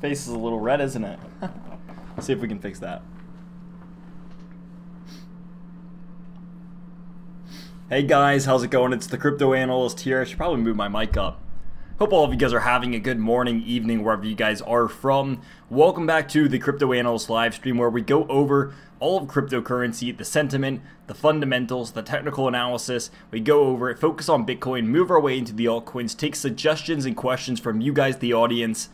Face is a little red, isn't it? Let's see if we can fix that. Hey guys, how's it going? It's the Crypto Analyst here. I should probably move my mic up. Hope all of you guys are having a good morning, evening, wherever you guys are from. Welcome back to the Crypto Analyst live stream, where we go over all of cryptocurrency, the sentiment, the fundamentals, the technical analysis. We go over it, focus on Bitcoin, move our way into the altcoins, take suggestions and questions from you guys, the audience,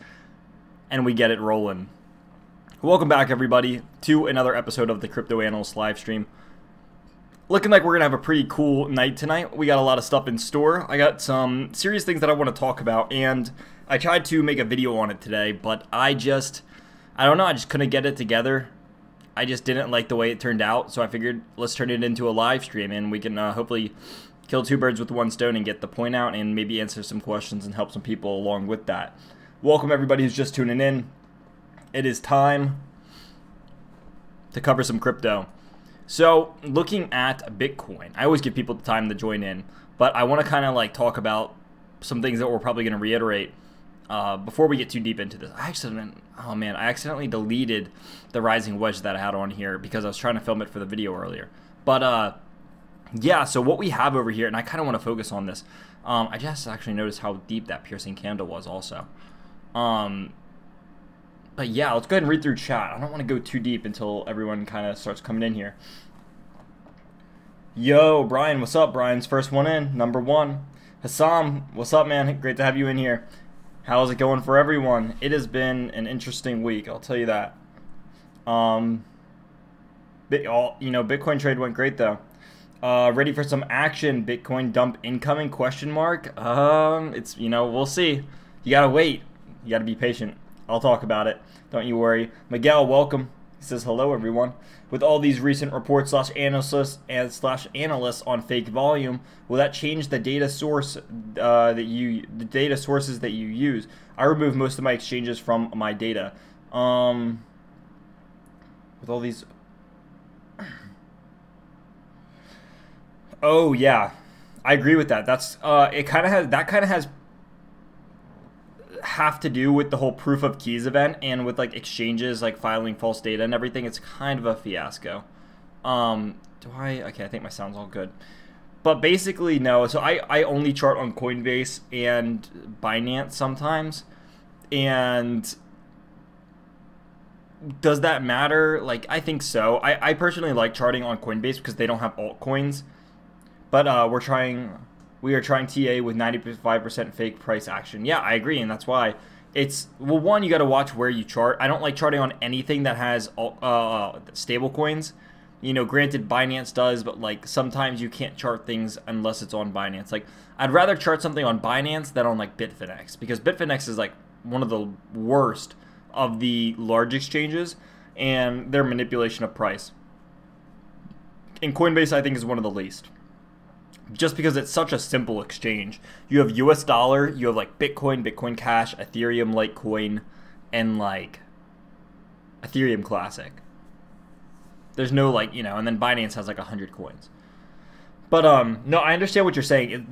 and we get it rolling. Welcome back, everybody, to another episode of the Crypto Analyst live stream. Looking like we're going to have a pretty cool night tonight. We got a lot of stuff in store. I got some serious things that I want to talk about, and I tried to make a video on it today, but I just couldn't get it together. I just didn't like the way it turned out, so I figured let's turn it into a live stream, and we can hopefully kill two birds with one stone and get the point out and maybe answer some questions and help some people along with that. Welcome, everybody who's just tuning in. It is time to cover some crypto. So, looking at Bitcoin, I always give people the time to join in, but I want to kind of like talk about some things that we're probably going to reiterate before we get too deep into this. I accidentally deleted the rising wedge that I had on here because I was trying to film it for the video earlier. But yeah, so what we have over here, and I kind of want to focus on this. I just actually noticed how deep that piercing candle was also. But yeah, let's go ahead and read through chat. I don't want to go too deep until everyone kind of starts coming in here. Yo, Brian, what's up? Brian's first one in, number one. Hassam, what's up, man? Great to have you in here. How's it going for everyone? It has been an interesting week, I'll tell you that. Bitcoin trade went great though. Ready for some action? Bitcoin dump incoming? Question mark. It's we'll see. You gotta wait. You gotta be patient. I'll talk about it. Don't you worry. Miguel, welcome. He says hello, everyone. With all these recent reports /analysts on fake volume, will that change the data sources that you use? I remove most of my exchanges from my data. With all these. Oh yeah, I agree with that. That's it. Kind of has have to do with the whole proof of keys event and with like exchanges like filing false data and everything. It's kind of a fiasco. Okay, I think my sound's all good, but basically no. So I only chart on Coinbase and Binance sometimes. And does that matter? Like, I think so. I personally like charting on Coinbase because they don't have altcoins, but we are trying TA with 95% fake price action. Yeah, I agree, and that's why it's, well, one, you got to watch where you chart. I don't like charting on anything that has stable coins. Granted, Binance does, but like sometimes you can't chart things unless it's on Binance. Like, I'd rather chart something on Binance than on like Bitfinex, because Bitfinex is like one of the worst of the large exchanges and their manipulation of price. And Coinbase, I think, is one of the least. Just because it's such a simple exchange. You have US dollar, you have like Bitcoin, Bitcoin Cash, Ethereum Litecoin, and like Ethereum Classic. There's no like, and then Binance has like 100 coins. But no, I understand what you're saying.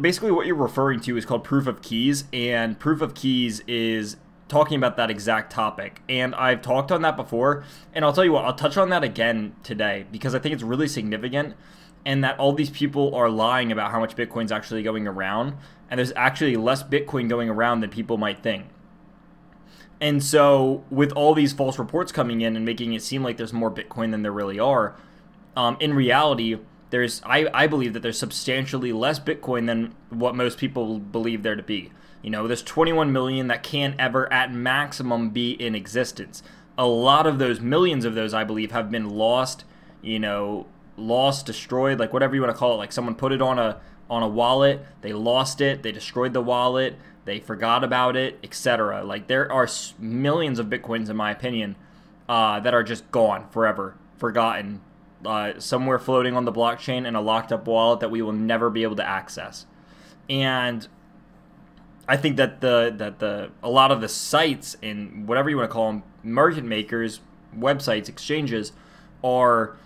Basically what you're referring to is called proof of keys, and proof of keys is talking about that exact topic. And I've talked on that before, and I'll tell you what, I'll touch on that again today because I think it's really significant. And that all these people are lying about how much Bitcoin's actually going around. And there's actually less Bitcoin going around than people might think. And so with all these false reports coming in and making it seem like there's more Bitcoin than there really are, in reality, I believe that there's substantially less Bitcoin than what most people believe there to be. There's 21 million that can't ever at maximum be in existence. A lot of those, millions of those, I believe, have been lost, lost, destroyed, like whatever you want to call it. Like someone put it on a wallet, they lost it, they destroyed the wallet, they forgot about it, etc. Like there are millions of Bitcoins, in my opinion, that are just gone forever, forgotten, somewhere floating on the blockchain in a locked up wallet that we will never be able to access. And I think that a lot of the sites and whatever you want to call them, market makers, websites, exchanges, are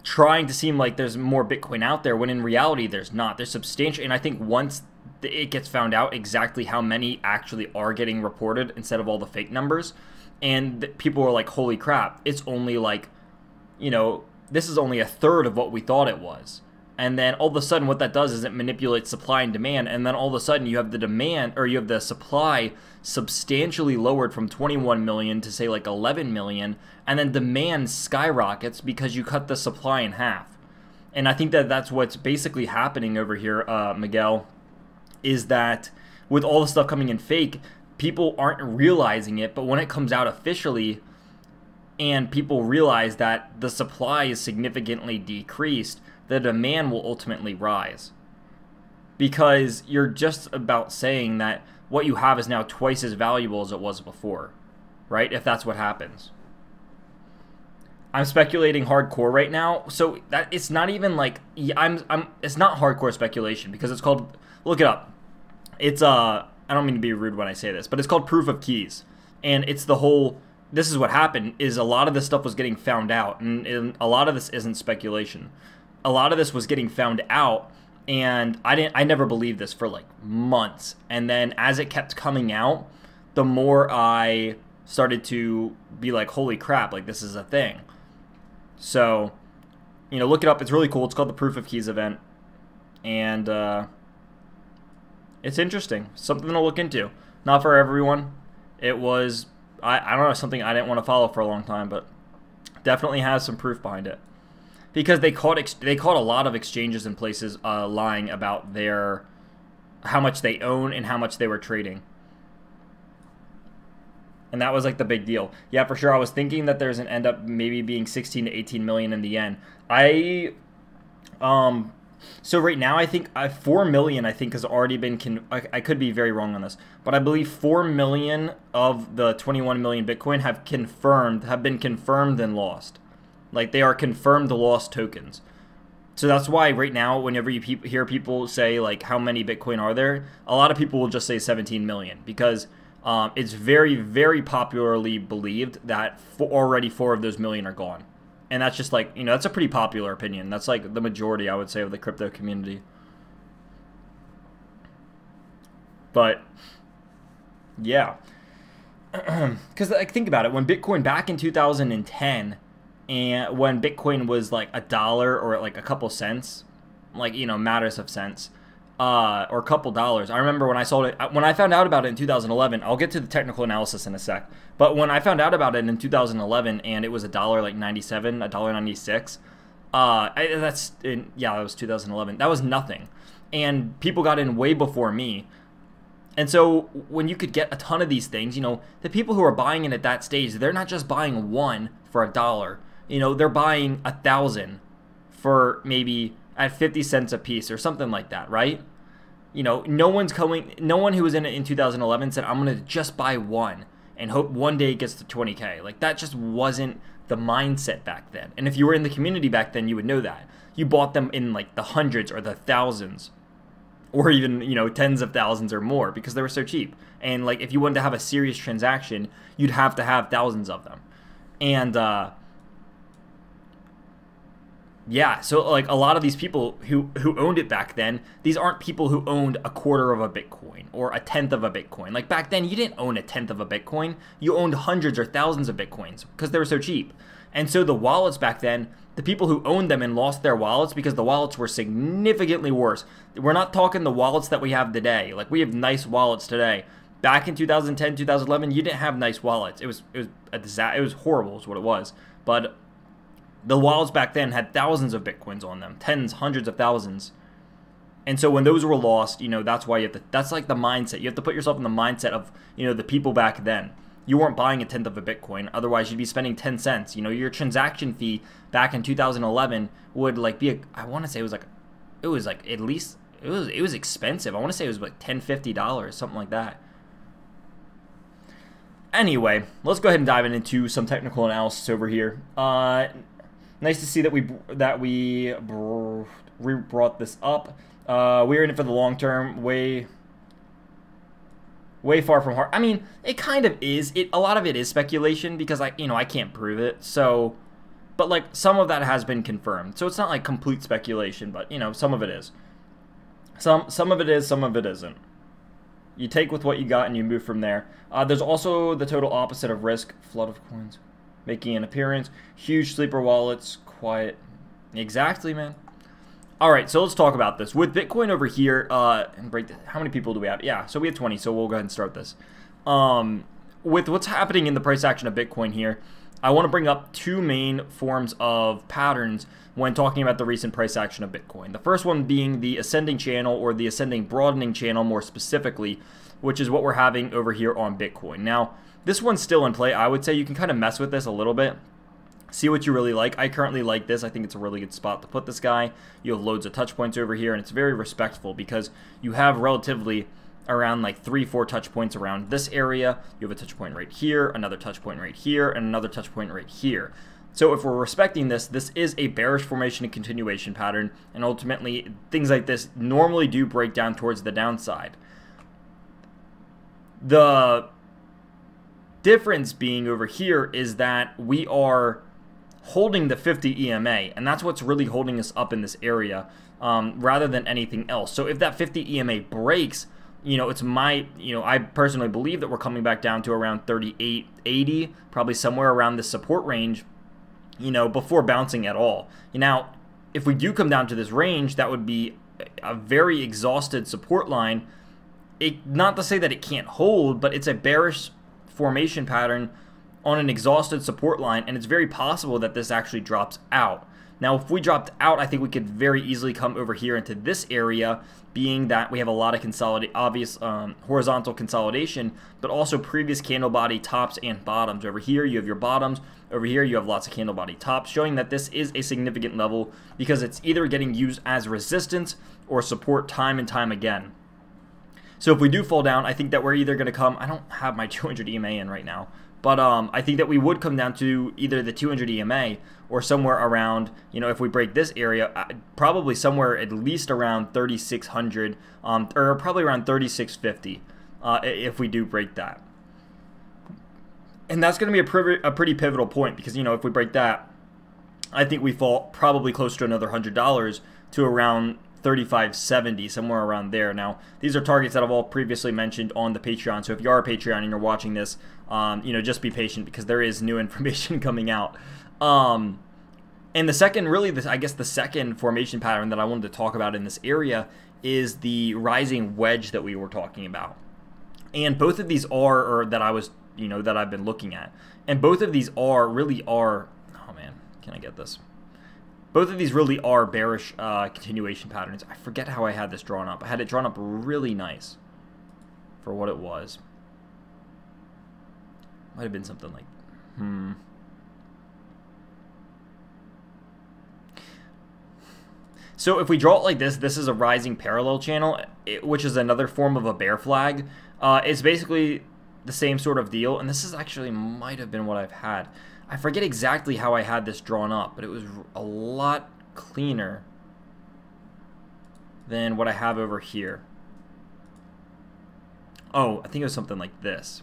trying to seem like there's more Bitcoin out there when in reality there's not. There's substantial, and I think once it gets found out exactly how many actually are getting reported instead of all the fake numbers. And people were like, holy crap, it's only like, this is only a third of what we thought it was. And then all of a sudden what that does is it manipulates supply and demand. And then all of a sudden you have the demand, or you have the supply substantially lowered from 21 million to say like 11 million. And then demand skyrockets because you cut the supply in half. And I think that that's what's basically happening over here, Miguel, is that with all the stuff coming in fake, people aren't realizing it, but when it comes out officially and people realize that the supply is significantly decreased, the demand will ultimately rise. Because you're just about saying that what you have is now twice as valuable as it was before, right? If that's what happens. I'm speculating hardcore right now, so that it's not even like it's not hardcore speculation because it's called, look it up. It's I don't mean to be rude when I say this, but it's called proof of keys. And it's the whole, this is what happened, is a lot of this stuff was getting found out. And a lot of this isn't speculation. A lot of this was getting found out, and I never believed this for like months. And then as it kept coming out, the more I started to be like, holy crap, like this is a thing. So, look it up. It's really cool. It's called the Proof of Keys event. And, it's interesting. Something to look into. Not for everyone. It was, I don't know, something I didn't want to follow for a long time, but definitely has some proof behind it. Because they caught a lot of exchanges and places lying about how much they own and how much they were trading. And that was like the big deal. Yeah, for sure. I was thinking that there's an end up maybe being 16 to 18 million in the end. So right now, I think 4 million, I think, has already been, I could be very wrong on this, but I believe 4 million of the 21 million Bitcoin have been confirmed and lost. Like, they are confirmed lost tokens. So that's why right now, whenever you hear people say, like, how many Bitcoin are there, a lot of people will just say 17 million because it's very, very popularly believed that already 4 of those million are gone. And that's just like, that's a pretty popular opinion. That's like the majority, I would say, of the crypto community. But, yeah. Because, like, think about it. When Bitcoin back in 2010, and when Bitcoin was like $1 or like a couple cents, like, matters of cents, or a couple dollars. I remember when I found out about it in 2011, I'll get to the technical analysis in a sec, but when I found out about it in 2011 and it was $1.97, $1.96, that was 2011. That was nothing. And people got in way before me. And so when you could get a ton of these things, the people who are buying it at that stage, they're not just buying one for $1. They're buying 1,000 for maybe at 50 cents a piece or something like that, right? No one who was in it in 2011 said, I'm going to just buy one and hope one day it gets to 20K. Like, that just wasn't the mindset back then. And if you were in the community back then, you would know that. You bought them in like the hundreds or the thousands or even, tens of thousands or more because they were so cheap. And like, if you wanted to have a serious transaction, you'd have to have thousands of them. And, yeah, so like a lot of these people who owned it back then, these aren't people who owned a quarter of a Bitcoin or a tenth of a Bitcoin. Like back then, you didn't own a tenth of a Bitcoin. You owned hundreds or thousands of Bitcoins because they were so cheap. And so the wallets back then, the people who owned them and lost their wallets because the wallets were significantly worse. We're not talking the wallets that we have today. Like, we have nice wallets today. Back in 2010, 2011, you didn't have nice wallets. It was a disaster. It was horrible is what it was. But the wallets back then had thousands of Bitcoins on them, tens, hundreds of thousands. And so when those were lost, that's why that's like the mindset. You have to put yourself in the mindset of, the people back then. You weren't buying a tenth of a Bitcoin. Otherwise, you'd be spending 10 cents. Your transaction fee back in 2011 would like be, I want to say it was like at least, it was expensive. I want to say it was like $10, $50, something like that. Anyway, let's go ahead and dive into some technical analysis over here. Nice to see that we brought this up. We're in it for the long term. Way far from hard. I mean, it kind of is. A lot of it is speculation because I can't prove it. So, but like some of that has been confirmed. So it's not like complete speculation, but some of it is. Some of it is, some of it isn't. You take with what you got and you move from there. There's also the total opposite of risk, flood of coins making an appearance. Huge sleeper wallets, quiet. Exactly, man. All right, so let's talk about this. With Bitcoin over here, and break this, how many people do we have? Yeah, so we have 20, so we'll go ahead and start this. With what's happening in the price action of Bitcoin here, I want to bring up two main forms of patterns when talking about the recent price action of Bitcoin. The first one being the ascending channel, or the ascending broadening channel more specifically, which is what we're having over here on Bitcoin. Now, this one's still in play. I would say you can kind of mess with this a little bit. See what you really like. I currently like this. I think it's a really good spot to put this guy. You have loads of touch points over here, and it's very respectful because you have relatively around like 3-4 touch points around this area. You have a touch point right here, another touch point right here, and another touch point right here. So if we're respecting this, this is a bearish formation and continuation pattern, and ultimately things like this normally do break down towards the downside. The difference being over here is that we are holding the 50 EMA, and that's what's really holding us up in this area, rather than anything else. So if that 50 EMA breaks, it's I personally believe that we're coming back down to around 38.80, probably somewhere around the support range, before bouncing at all. Now, if we do come down to this range, that would be a very exhausted support line. Not to say that it can't hold, but it's a bearish formation pattern on an exhausted support line, and it's very possible that this actually drops out. Now, if we dropped out, I think we could very easily come over here into this area, being that we have a lot of obvious horizontal consolidation, but also previous candle body tops and bottoms. Over here, you have your bottoms. Over here, you have lots of candle body tops, showing that this is a significant level because it's either getting used as resistance or support time and time again. So if we do fall down, I think that we're either going to come, I don't have my 200 EMA in right now, but I think that we would come down to either the 200 EMA or somewhere around, if we break this area, probably somewhere at least around 3,600, or probably around 3,650 if we do break that. And that's going to be a pretty pivotal point because, if we break that, I think we fall probably close to another $100 to around 35.70, somewhere around there. Now, these are targets that I've all previously mentioned on the Patreon. So if you are a Patreon and you're watching this, just be patient because there is new information coming out. And the second, I guess the second formation pattern that I wanted to talk about in this area is the rising wedge that we were talking about. And both of these are, that I've been looking at. And both of these really are, oh man, can I get this? Both of these really are bearish continuation patterns. I forget how I had this drawn up. I had it drawn up really nice for what it was. Might have been something like, So if we draw it like this, this is a rising parallel channel, which is another form of a bear flag. It's basically the same sort of deal, and this is actually might have been what I've had. I forget exactly how I had this drawn up, but it was a lot cleaner than what I have over here. Oh, I think it was something like this.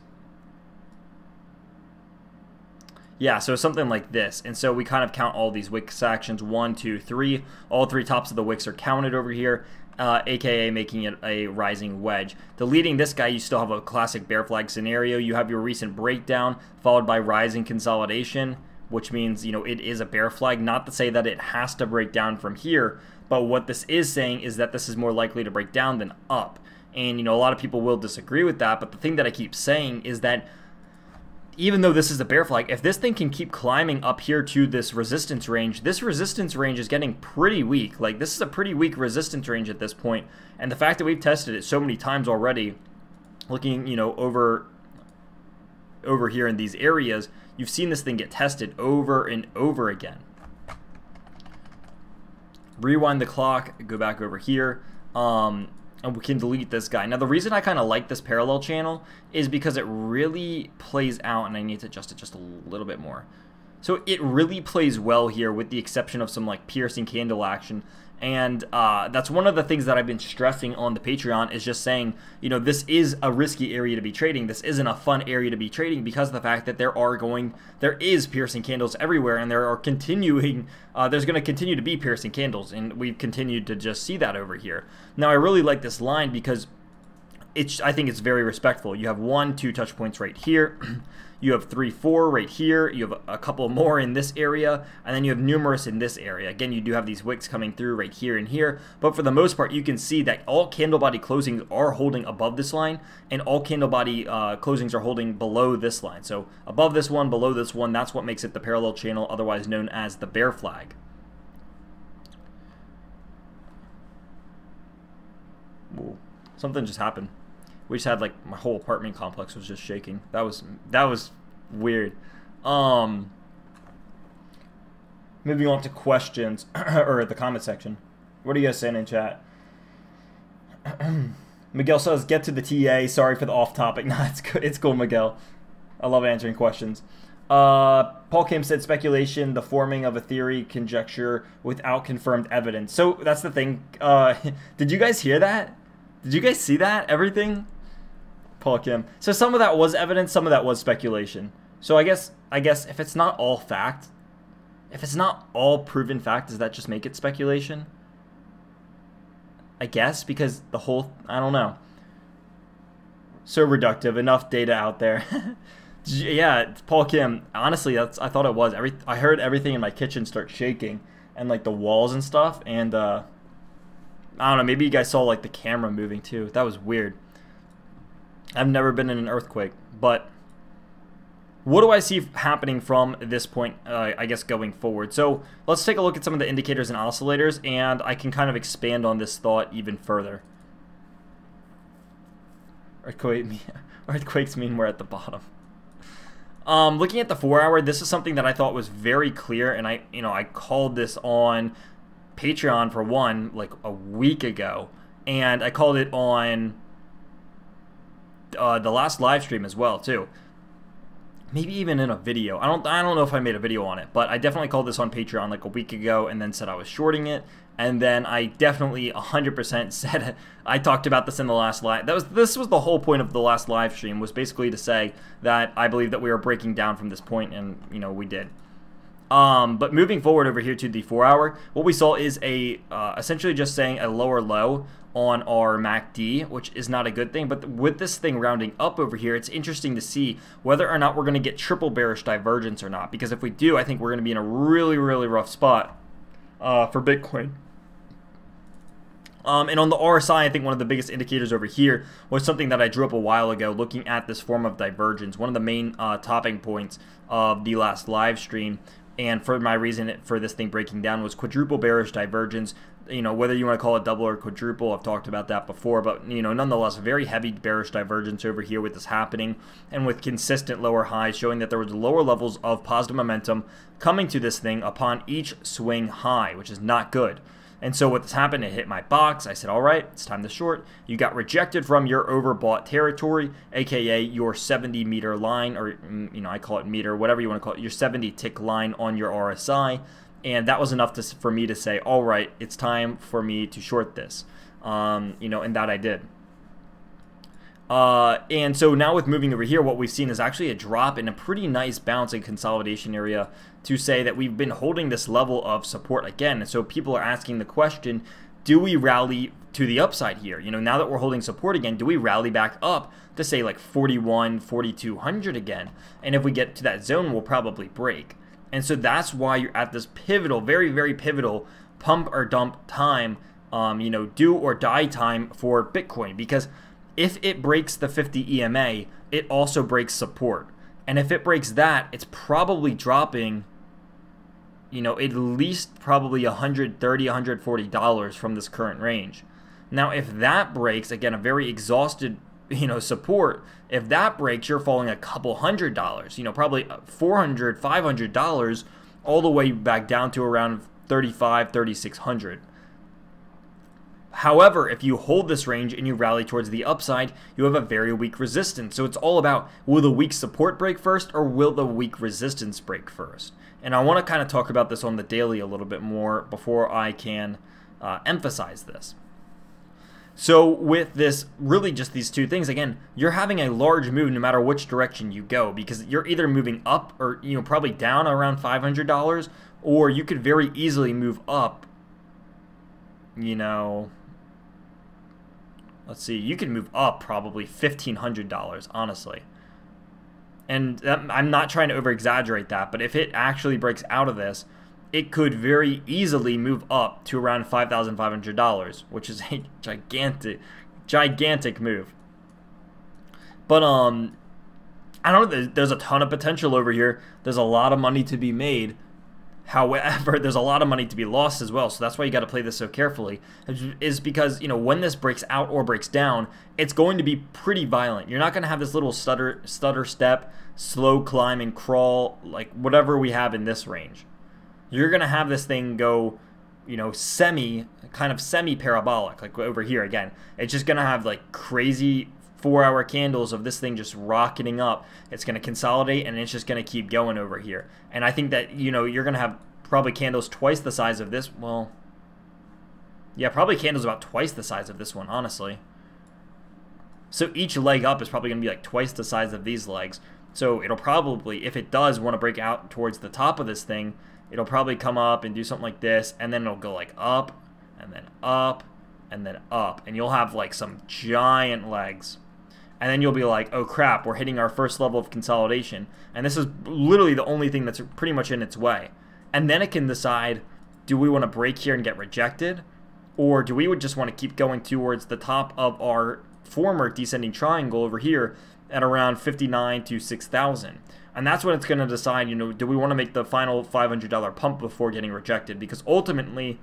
Yeah, so something like this. And so we kind of count all these wick actions, 1, 2, 3. All three tops of the wicks are counted over here, aka making it a rising wedge. Deleting this guy, you still have a classic bear flag scenario. You have your recent breakdown followed by rising consolidation, which means, it is a bear flag. Not to say that it has to break down from here, but what this is saying is that this is more likely to break down than up. And, a lot of people will disagree with that, but the thing that I keep saying is that even though this is a bear flag, if this thing can keep climbing up here to this resistance range is getting pretty weak. Like, this is a pretty weak resistance range at this point. And the fact that we've tested it so many times already, looking, over here in these areas, you've seen this thing get tested over and over again. Rewind the clock, go back over here. And we can delete this guy. Now, the reason I kind of like this parallel channel is because it really plays out, and I need to adjust it just a little bit more. So it really plays well here with the exception of some like piercing candle action. And that's one of the things that I've been stressing on the Patreon is just saying, you know, this is a risky area to be trading. This isn't a fun area to be trading because of the fact that there is piercing candles everywhere, and there's going to continue to be piercing candles, and we've continued to just see that over here. Now, I really like this line because I think it's very respectful. You have 1, 2 touch points right here. You have 3, 4 right here. You have a couple more in this area, and then you have numerous in this area. Again, you do have these wicks coming through right here and here, but for the most part, you can see that all candle body closings are holding above this line, and all candle body closings are holding below this line. So above this one, below this one, that's what makes it the parallel channel, otherwise known as the bear flag. Whoa. Something just happened. We just had like my whole apartment complex was just shaking. That was weird. Moving on to questions or the comment section. What are you guys saying in chat? Miguel says, "Get to the TA." Sorry for the off topic. Nah, it's cool, Miguel. I love answering questions. Paul Kim said, "Speculation, the forming of a theory, conjecture without confirmed evidence." So that's the thing. Did you guys hear that? Did you guys see that? Everything? Paul Kim. So some of that was evidence, some of that was speculation. So I guess if it's not all fact, if it's not all proven fact, does that just make it speculation? I guess, because the whole, I don't know. So reductive, enough data out there. Yeah, Paul Kim, honestly, I thought it was. I heard everything in my kitchen start shaking, and like the walls and stuff, and I don't know, maybe you guys saw like the camera moving too. That was weird. I've never been in an earthquake, but what do I see happening from this point, I guess, going forward? So let's take a look at some of the indicators and oscillators, and I can kind of expand on this thought even further. Earthquakes mean we're at the bottom. Looking at the 4-hour, this is something that I thought was very clear, and I called this on Patreon for one, like a week ago, and I called it on the last live stream as well too. Maybe even in a video. I don't know if I made a video on it, but I definitely called this on Patreon like a week ago and then said I was shorting it, and then I definitely 100% said I talked about this in the last live. This was the whole point of the last live stream, was basically to say that I believe that we were breaking down from this point, and we did. But moving forward over here to the 4-hour, what we saw is essentially just saying a lower low on our MACD, which is not a good thing. But with this thing rounding up over here, it's interesting to see whether or not we're going to get triple bearish divergence or not. Because if we do, I think we're going to be in a really, really rough spot for Bitcoin. And on the RSI, I think one of the biggest indicators over here was something that I drew up a while ago, looking at this form of divergence. One of the main topping points of the last live stream, and for my reason for this thing breaking down, was quadruple bearish divergence. Whether you want to call it double or quadruple, I've talked about that before, but nonetheless, very heavy bearish divergence over here with this happening, and with consistent lower highs showing that there was lower levels of positive momentum coming to this thing upon each swing high, which is not good. And so what's happened, it hit my box. I said, all right, it's time to short. You got rejected from your overbought territory, aka your 70-meter line, or I call it meter, whatever you want to call it, your 70-tick line on your RSI. And that was enough for me to say, all right, it's time for me to short this. And that I did. And so now with moving over here, what we've seen is actually a drop in a pretty nice bounce and consolidation area to say that we've been holding this level of support again. And so people are asking the question, do we rally to the upside here? Now that we're holding support again, do we rally back up to say like 41, 4,200 again? And if we get to that zone, we'll probably break. And so that's why you're at this pivotal, very, very pivotal pump or dump time, do or die time for Bitcoin. Because if it breaks the 50 EMA, it also breaks support. And if it breaks that, it's probably dropping, at least probably $130, $140 from this current range. Now, if that breaks, again, a very exhausted, support, if that breaks, you're falling a couple $100, probably $400, $500, all the way back down to around $3,500, $3,600. However, if you hold this range and you rally towards the upside, you have a very weak resistance. So it's all about, will the weak support break first, or will the weak resistance break first? And I want to kind of talk about this on the daily a little bit more before I can emphasize this. So with this, really just these two things, again, you're having a large move no matter which direction you go, because you're either moving up or, you know, probably down around $500, or you could very easily move up, you know, let's see, you could move up probably $1,500, honestly. And I'm not trying to over-exaggerate that, but if it actually breaks out of this, it could very easily move up to around $5,500, which is a gigantic move. But I don't know, there's a ton of potential over here. There's a lot of money to be made. However, there's a lot of money to be lost as well, so that's why you got to play this so carefully, is because, you know, when this breaks out or breaks down, it's going to be pretty violent. You're not going to have this little stutter step, slow climb and crawl, like whatever we have in this range. You're going to have this thing go, you know, kind of semi-parabolic, like over here again. It's just going to have like crazy 4-hour candles of this thing just rocketing up. It's going to consolidate, and it's just going to keep going over here. And I think that, you know, you're going to have probably candles twice the size of this. Well, yeah, probably candles about twice the size of this one, honestly. So each leg up is probably going to be like twice the size of these legs. So it'll probably, if it does want to break out towards the top of this thing, it'll probably come up and do something like this, and then it'll go like up, and then up, and then up. And you'll have like some giant legs. And then you'll be like, oh crap, we're hitting our first level of consolidation. And this is literally the only thing that's pretty much in its way. And then it can decide, do we want to break here and get rejected? Or do we just want to keep going towards the top of our former descending triangle over here at around 59 to 6,000? And that's when it's going to decide, you know, do we want to make the final $500 pump before getting rejected? Because ultimately,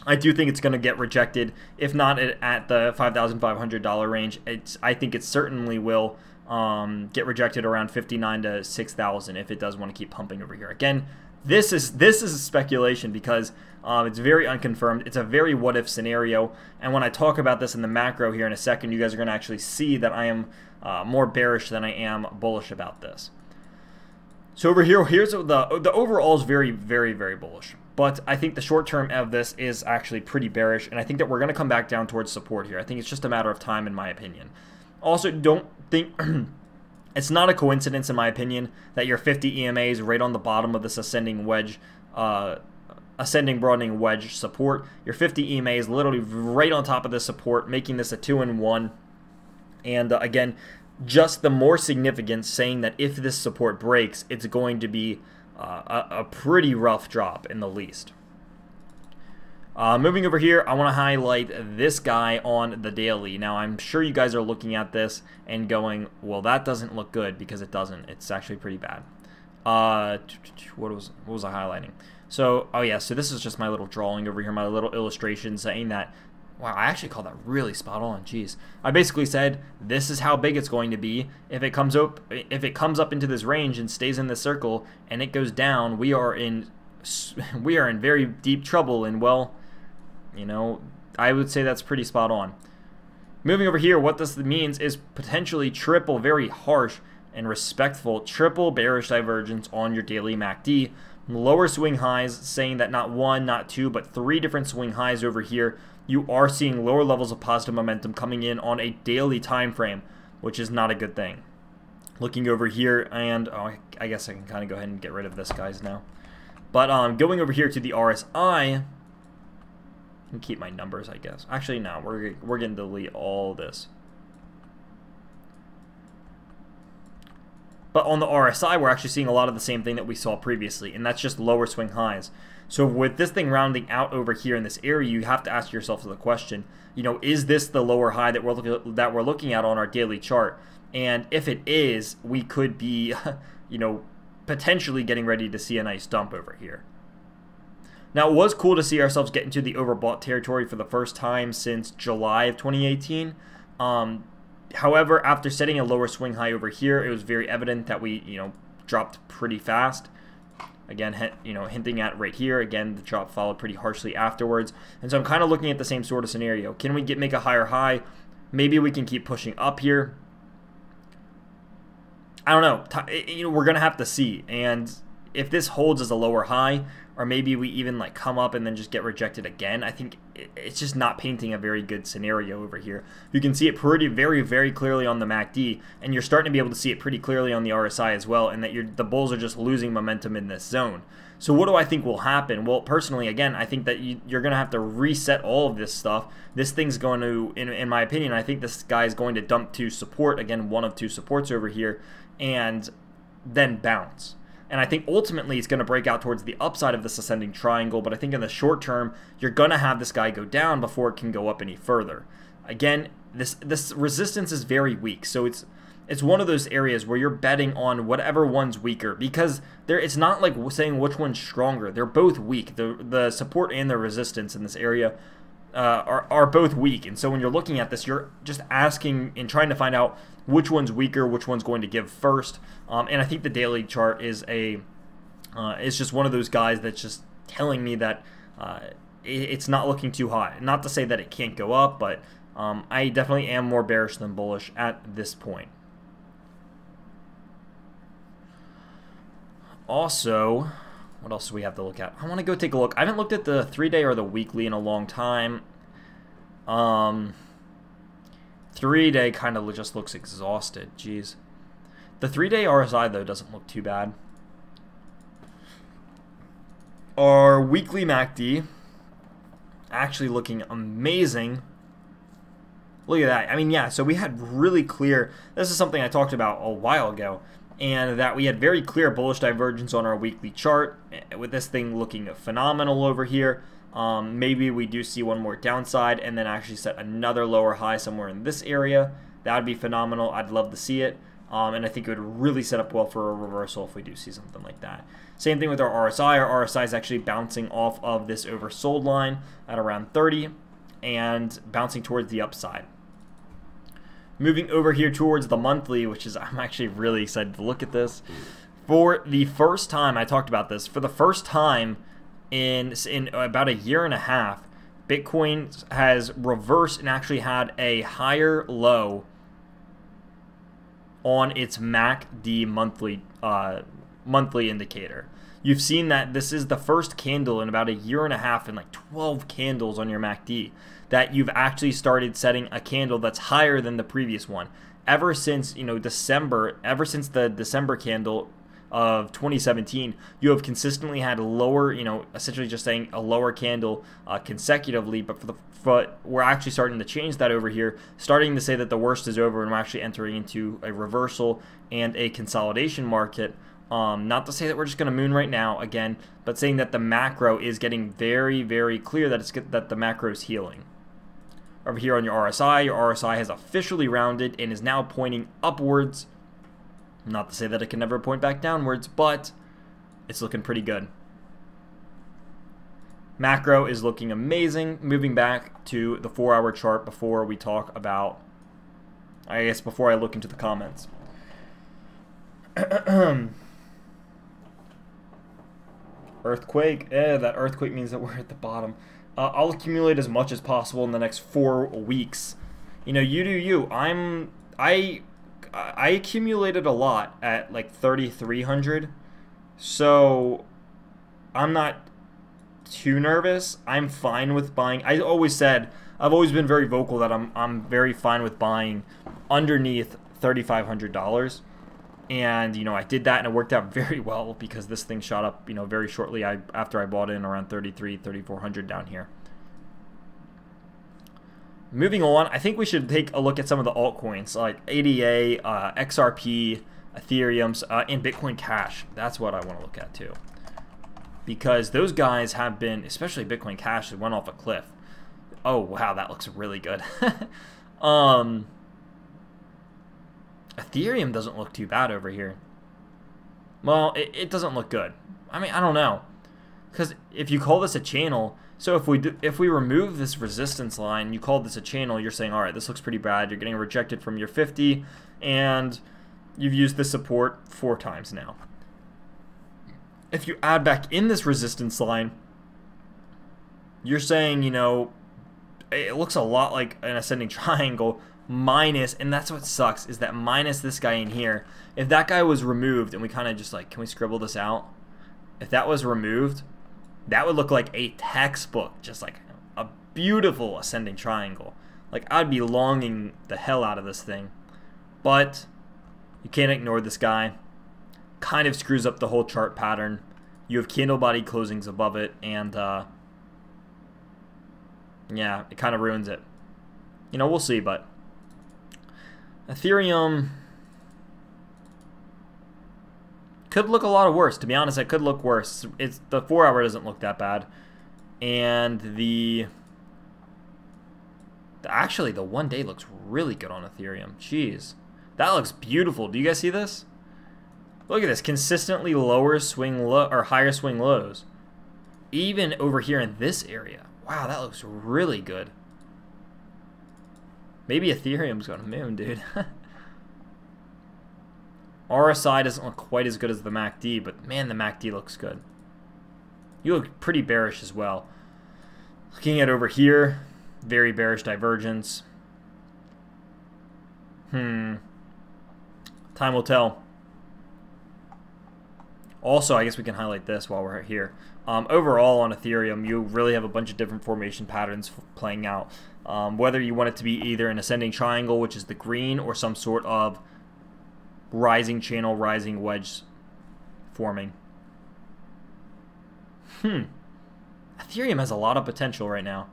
I do think it's going to get rejected, if not at the $5,500 range. I think it certainly will get rejected around 59 to 6,000 if it does want to keep pumping over here. Again, this is a speculation because it's very unconfirmed. It's a very what-if scenario. And when I talk about this in the macro here in a second, you guys are going to actually see that I am more bearish than I am bullish about this. So over here, here's the overall is very, very, very bullish. But I think the short term of this is actually pretty bearish, and I think that we're going to come back down towards support here. I think it's just a matter of time, in my opinion. Also, don't think it's not a coincidence, in my opinion, that your 50 EMAs right on the bottom of this ascending wedge, ascending broadening wedge support. Your 50 EMA is literally right on top of this support, making this a 2-in-1. And again, just the more significance saying that if this support breaks, it's going to be a pretty rough drop in the least. Moving over here, I want to highlight this guy on the daily. Now, I'm sure you guys are looking at this and going, well, that doesn't look good, because it doesn't. It's actually pretty bad. What was I highlighting? So, oh yeah, so this is just my little drawing over here, my little illustration saying that, wow, I actually called that really spot on. Jeez. I basically said this is how big it's going to be if it comes up into this range and stays in this circle and it goes down. We are in very deep trouble, and well, you know, I would say that's pretty spot on. Moving over here, what this means is potentially triple, very harsh and respectful, triple bearish divergence on your daily MACD. Lower swing highs, saying that not one, not two, but 3 different swing highs over here. You are seeing lower levels of positive momentum coming in on a daily time frame, which is not a good thing. Looking over here, and oh, I guess I can kind of go ahead and get rid of this guys now. But going over here to the RSI, and keep my numbers, I guess. Actually, no, we're going to delete all this. But on the RSI, we're actually seeing a lot of the same thing that we saw previously, and that's just lower swing highs. So with this thing rounding out over here in this area, you have to ask yourself the question, you know, is this the lower high that we're looking at on our daily chart? And if it is, we could be, you know, potentially getting ready to see a nice dump over here. Now, it was cool to see ourselves get into the overbought territory for the first time since July of 2018. However, after setting a lower swing high over here, it was very evident that we, you know, dropped pretty fast. Again, you know, hinting at right here, again, the drop followed pretty harshly afterwards. And so I'm kind of looking at the same sort of scenario. Can we make a higher high? Maybe we can keep pushing up here. I don't know. You know, we're going to have to see. And, if this holds as a lower high, or maybe we even like come up and then just get rejected again, I think it's just not painting a very good scenario over here. You can see it very clearly on the MACD, and you're starting to be able to see it pretty clearly on the RSI as well, and that the bulls are just losing momentum in this zone. So what do I think will happen? Well, personally, again, I think that you're going to have to reset all of this stuff. This thing's going to, in my opinion, I think this guy is going to dump to support, again, one of two supports over here, and then bounce. And I think ultimately it's going to break out towards the upside of this ascending triangle, but I think in the short term, you're going to have this guy go down before it can go up any further. Again, this resistance is very weak, so it's one of those areas where you're betting on whatever one's weaker, because it's not like saying which one's stronger. They're both weak. The support and the resistance in this area are both weak. And so when you're looking at this, you're just asking and trying to find out which one's weaker, which one's going to give first. And I think the daily chart is just one of those guys that's just telling me that it's not looking too high. Not to say that it can't go up, but I definitely am more bearish than bullish at this point. Also, what else do we have to look at? I want to go take a look. I haven't looked at the 3-day or the weekly in a long time. 3-day kind of just looks exhausted. Jeez. The 3-day RSI, though, doesn't look too bad. Our weekly MACD actually looking amazing. Look at that. I mean, yeah, so we had really clear... This is something I talked about a while ago, and that we had very clear bullish divergence on our weekly chart, with this thing looking phenomenal over here. Maybe we do see one more downside and then actually set another lower high somewhere in this area. That would be phenomenal. I'd love to see it. And I think it would really set up well for a reversal if we do see something like that. Same thing with our RSI. Our RSI is actually bouncing off of this oversold line at around 30 and bouncing towards the upside. Moving over here towards the monthly, which is, I'm actually really excited to look at this. For the first time, I talked about this, for the first time in about a year and a half, Bitcoin has reversed and actually had a higher low on its MACD monthly indicator. You've seen that this is the first candle in about a year and a half, and like 12 candles on your MACD, that you've actually started setting a candle that's higher than the previous one. Ever since, December, ever since the December candle of 2017, you have consistently had lower, essentially just saying a lower candle consecutively, but we're actually starting to change that over here, starting to say that the worst is over and we're actually entering into a reversal and a consolidation market. Not to say that we're just going to moon right now again, but saying that the macro is getting very clear that the macro is healing. Over here on your RSI has officially rounded and is now pointing upwards. Not to say that it can never point back downwards, but it's looking pretty good. Macro is looking amazing. Moving back to the 4-hour chart before we talk about, before I look into the comments. Earthquake. That earthquake means that we're at the bottom. I'll accumulate as much as possible in the next 4 weeks. You do you. I accumulated a lot at like 3,300, so I'm not too nervous. I'm fine with buying. I've always been very vocal that I'm very fine with buying underneath $3,500. And, I did that, and it worked out very well because this thing shot up, very shortly after I bought in around 3,400 down here. Moving on, I think we should take a look at some of the altcoins like ADA, XRP, Ethereum, and Bitcoin Cash. That's what I want to look at too. Because those guys have been, especially Bitcoin Cash, it went off a cliff. Oh, wow, that looks really good. Ethereum doesn't look too bad over here. Well, it doesn't look good. I mean, I don't know. Because if you call this a channel, so if we remove this resistance line, you call this a channel, you're saying, all right, this looks pretty bad. You're getting rejected from your 50, and you've used this support 4 times now. If you add back in this resistance line, you're saying, it looks a lot like an ascending triangle, minus, and that's what sucks, is that minus this guy in here. If that guy was removed and we kind of just like, can we scribble this out? if that was removed, that would look like a textbook, just like a beautiful ascending triangle. Like, I'd be longing the hell out of this thing. But you can't ignore this guy. Kind of screws up the whole chart pattern. You have candle body closings above it, and yeah, it kind of ruins it. You know, we'll see, but Ethereum could look a lot worse. To be honest, it could look worse. The 4 hour doesn't look that bad, and actually the 1 day looks really good on Ethereum. Jeez, that looks beautiful. Do you guys see this? Look at this, consistently lower swing low or higher swing lows, even over here in this area. Wow, that looks really good. Maybe Ethereum's going to moon, dude. RSI doesn't look quite as good as the MACD, but man, the MACD looks good. You look pretty bearish as well. Looking at over here, very bearish divergence. Time will tell. Also, I guess we can highlight this while we're here. Overall on Ethereum, you really have a bunch of different formation patterns playing out. Whether you want it to be either an ascending triangle, which is the green, or some sort of rising channel, rising wedge forming. Ethereum has a lot of potential right now.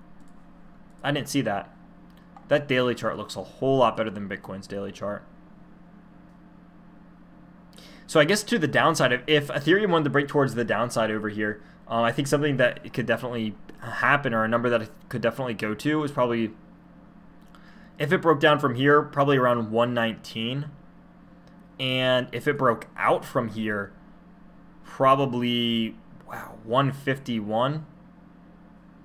I didn't see that. That daily chart looks a whole lot better than Bitcoin's daily chart. So I guess to the downside, if Ethereum wanted to break towards the downside over here, I think something that it could definitely happen, or a number that it could definitely go to, is probably, if it broke down from here, probably around 119. And if it broke out from here, probably, wow, 151.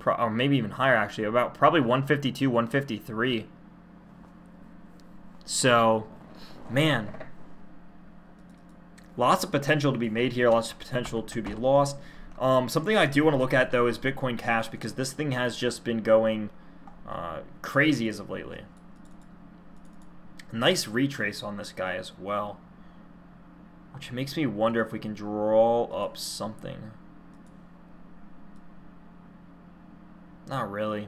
Or maybe even higher, actually. Probably 152, 153. So, man, lots of potential to be made here, lots of potential to be lost. Something I do want to look at, though, is Bitcoin Cash, because this thing has just been going crazy as of lately. Nice retrace on this guy as well, which makes me wonder if we can draw up something. Not really.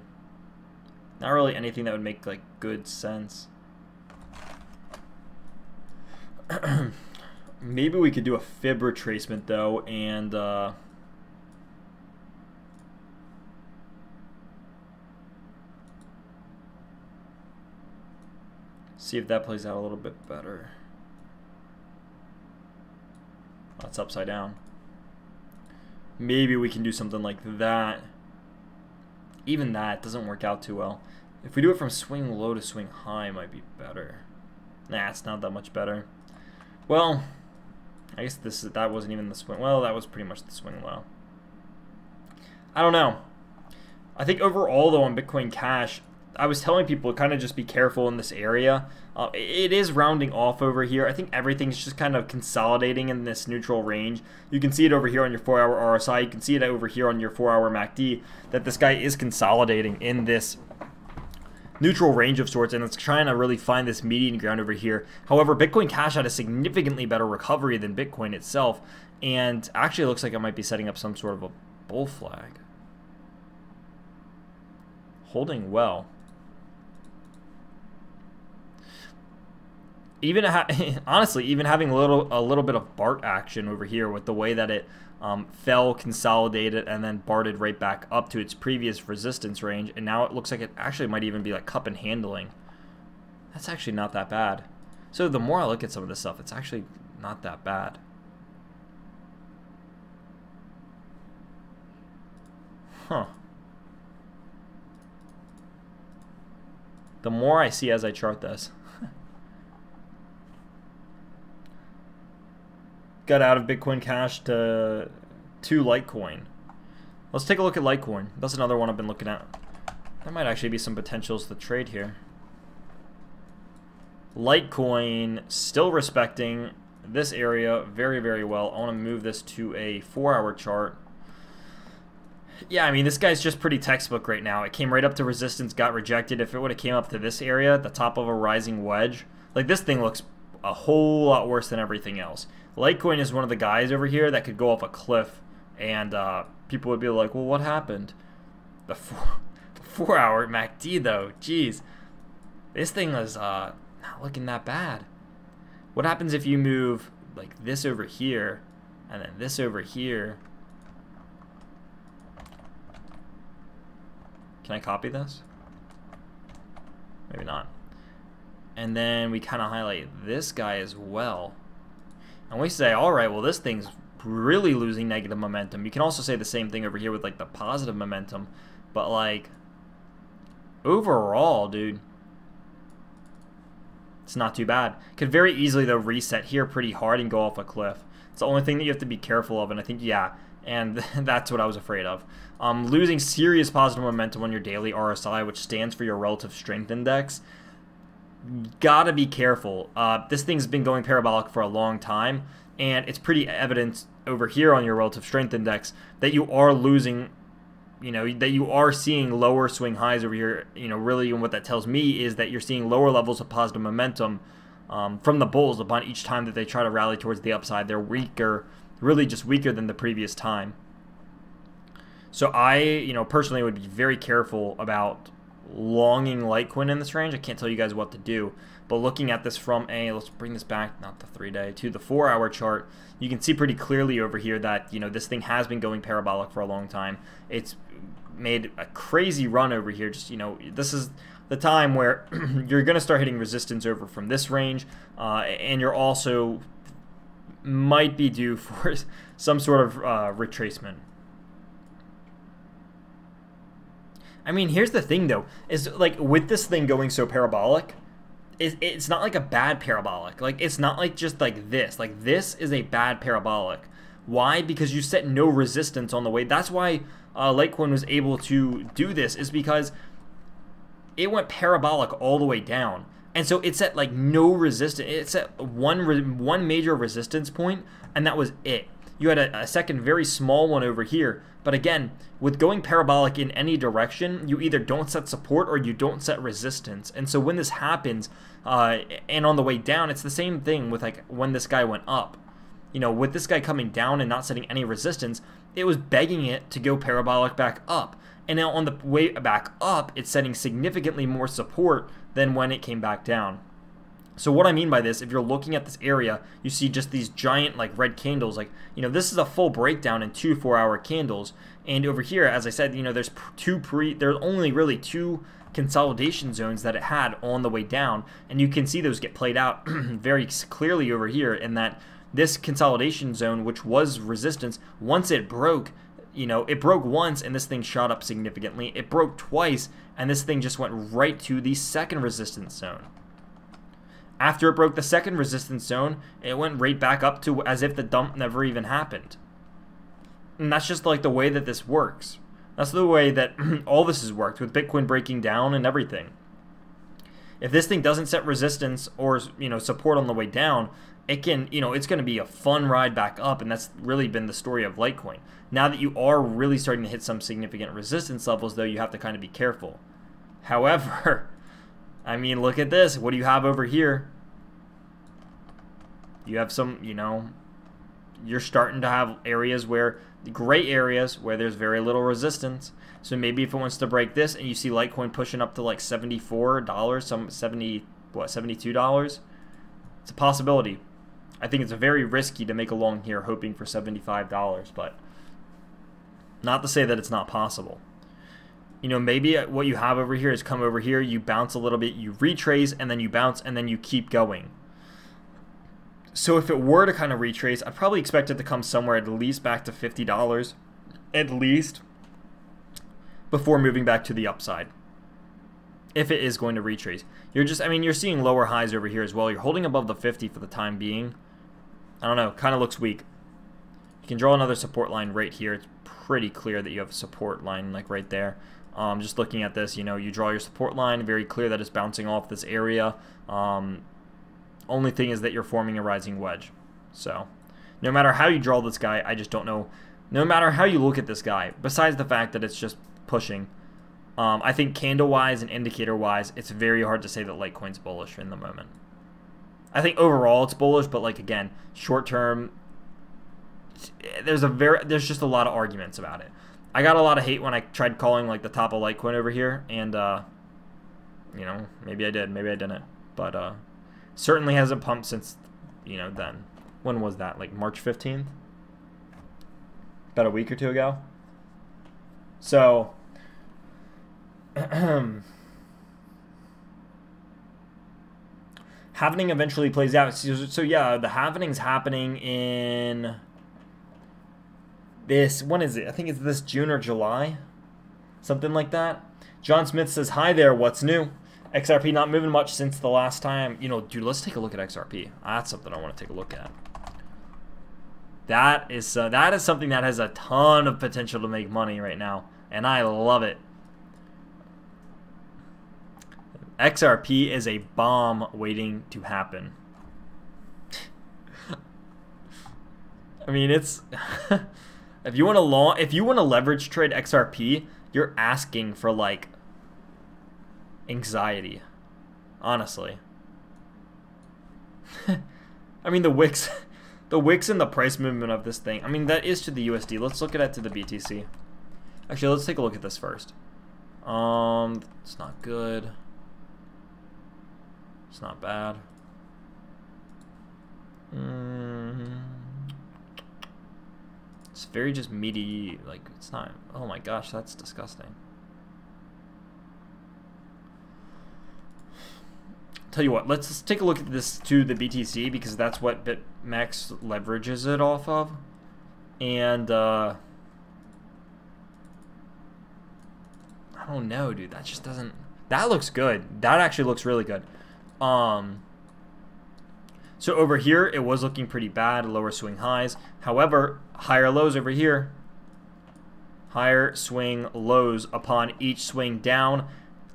Not really anything that would make, like, good sense. Maybe we could do a fib retracement, though, and see if that plays out a little bit better. That's upside down. Maybe we can do something like that. Even that doesn't work out too well. If we do it from swing low to swing high, it might be better. Nah, it's not that much better. Well, I guess that wasn't even the swing. Well, that was pretty much the swing low. I don't know. I think overall, though, on Bitcoin Cash, I was telling people to kind of just be careful in this area. It is rounding off over here. I think everything's just kind of consolidating in this neutral range. You can see it over here on your 4-hour RSI. You can see it over here on your 4-hour MACD, that this guy is consolidating in this neutral range of sorts, and it's trying to really find this median ground over here. However, Bitcoin Cash had a significantly better recovery than Bitcoin itself, and actually it looks like it might be setting up some sort of a bull flag. Holding well. Even honestly, even having a little bit of BART action over here with the way that it fell, consolidated, and then BARTed right back up to its previous resistance range, and now it looks like it actually might even be like cup and handling. That's actually not that bad. So the more I look at some of this stuff, it's actually not that bad. Huh. The more I see as I chart this. Got out of Bitcoin Cash to Litecoin. Let's take a look at Litecoin. That's another one I've been looking at. There might actually be some potentials to trade here. Litecoin still respecting this area very, very well. I want to move this to a 4-hour chart. Yeah, I mean, this guy's just pretty textbook right now. It came right up to resistance, got rejected. If it would have came up to this area, the top of a rising wedge, like this thing looks a whole lot worse than everything else. Litecoin is one of the guys over here that could go off a cliff And people would be like, well, what happened? The 4-hour MACD though, jeez, this thing is not looking that bad. What happens if you move like this over here and then this over here? Can I copy this? Maybe not. And then we kind of highlight this guy as well. And we say, all right, well, this thing's really losing negative momentum. You can also say the same thing over here with like the positive momentum. But like, overall, dude, it's not too bad. Could very easily, though, reset here pretty hard and go off a cliff. It's the only thing that you have to be careful of, and I think, yeah, and that's what I was afraid of. Losing serious positive momentum on your daily RSI, which stands for your relative strength index. Gotta be careful. This thing's been going parabolic for a long time, and it's pretty evident over here on your relative strength index that you are losing, you know, that you are seeing lower swing highs over here. You know, really, and what that tells me is that you're seeing lower levels of positive momentum from the bulls upon each time that they try to rally towards the upside. They're weaker, really just weaker than the previous time. So I, you know, personally would be very careful about longing Litecoin in this range. I can't tell you guys what to do, but looking at this from let's bring this back, not the 3-day, to the 4-hour chart, you can see pretty clearly over here that, you know, this thing has been going parabolic for a long time. It's made a crazy run over here. Just, you know, this is the time where you're going to start hitting resistance over from this range, and you're also might be due for some sort of retracement. I mean, here's the thing, though, is like with this thing going so parabolic, it's not like a bad parabolic. Like, it's not like just like this. Like, this is a bad parabolic. Why? Because you set no resistance on the way. That's why Litecoin was able to do this, is because it went parabolic all the way down. And so it set like no resistance. It set one major resistance point, and that was it. You had a second very small one over here. But again, with going parabolic in any direction, you either don't set support or you don't set resistance. And so when this happens, and on the way down, it's the same thing with like when this guy went up. You know, with this guy coming down and not setting any resistance, it was begging it to go parabolic back up. And now on the way back up, it's setting significantly more support than when it came back down. So what I mean by this, if you're looking at this area, you see just these giant like red candles. Like, you know, this is a full breakdown in 2 4-hour candles. And over here, as I said, you know, there's only really 2 consolidation zones that it had on the way down. And you can see those get played out very clearly over here, in that this consolidation zone, which was resistance, once it broke, you know, it broke once and this thing shot up significantly. It broke twice and this thing just went right to the second resistance zone. After it broke the second resistance zone, it went right back up to as if the dump never even happened. And that's just like the way that this works. That's the way that all this has worked, with Bitcoin breaking down and everything. If this thing doesn't set resistance or, you know, support on the way down, it can, you know, it's going to be a fun ride back up, and that's really been the story of Litecoin. Now that you are really starting to hit some significant resistance levels, though, you have to kind of be careful. However, I mean, look at this. What do you have over here? You have some, you know, you're starting to have areas where, gray areas where there's very little resistance. So maybe if it wants to break this and you see Litecoin pushing up to like $74, some $72, it's a possibility. I think it's very risky to make a long here hoping for $75, but not to say that it's not possible. You know, maybe what you have over here is come over here, you bounce a little bit, you retrace, and then you bounce, and then you keep going. So if it were to kind of retrace, I'd probably expect it to come somewhere at least back to $50, at least, before moving back to the upside. If it is going to retrace. You're just, I mean, you're seeing lower highs over here as well. You're holding above the 50 for the time being. I don't know, kind of looks weak. You can draw another support line right here. It's pretty clear that you have a support line like right there. Just looking at this, you know, you draw your support line, very clear that it's bouncing off this area. Only thing is that you're forming a rising wedge. So, no matter how you draw this guy, I just don't know. No matter how you look at this guy, besides the fact that it's just pushing, I think candle-wise and indicator-wise, it's very hard to say that Litecoin's bullish in the moment. I think overall it's bullish, but like again, short-term, there's just a lot of arguments about it. I got a lot of hate when I tried calling like the top of Litecoin over here, and you know, maybe I did, maybe I didn't, but certainly hasn't pumped since, you know, then. When was that? Like March 15th? About a week or two ago. So halvening eventually plays out. So yeah, the halvening's happening in this, when is it? I think it's this June or July. Something like that. John Smith says, hi there, what's new? XRP not moving much since the last time. You know, dude, let's take a look at XRP. That's something I want to take a look at. That is something that has a ton of potential to make money right now, and I love it. XRP is a bomb waiting to happen. I mean, it's if you want to leverage trade XRP, you're asking for like anxiety, honestly. I mean, the wicks and the price movement of this thing. I mean, that is to the USD. Let's look at it to the BTC. Actually, let's take a look at this first. It's not good. It's not bad. It's very just meaty. Like, it's not. Oh my gosh, that's disgusting. Tell you what, let's take a look at this to the BTC, because that's what BitMEX leverages it off of. And I don't know, dude. That just doesn't. That looks good. That actually looks really good. So over here, it was looking pretty bad. Lower swing highs. However, higher lows over here. Higher swing lows upon each swing down.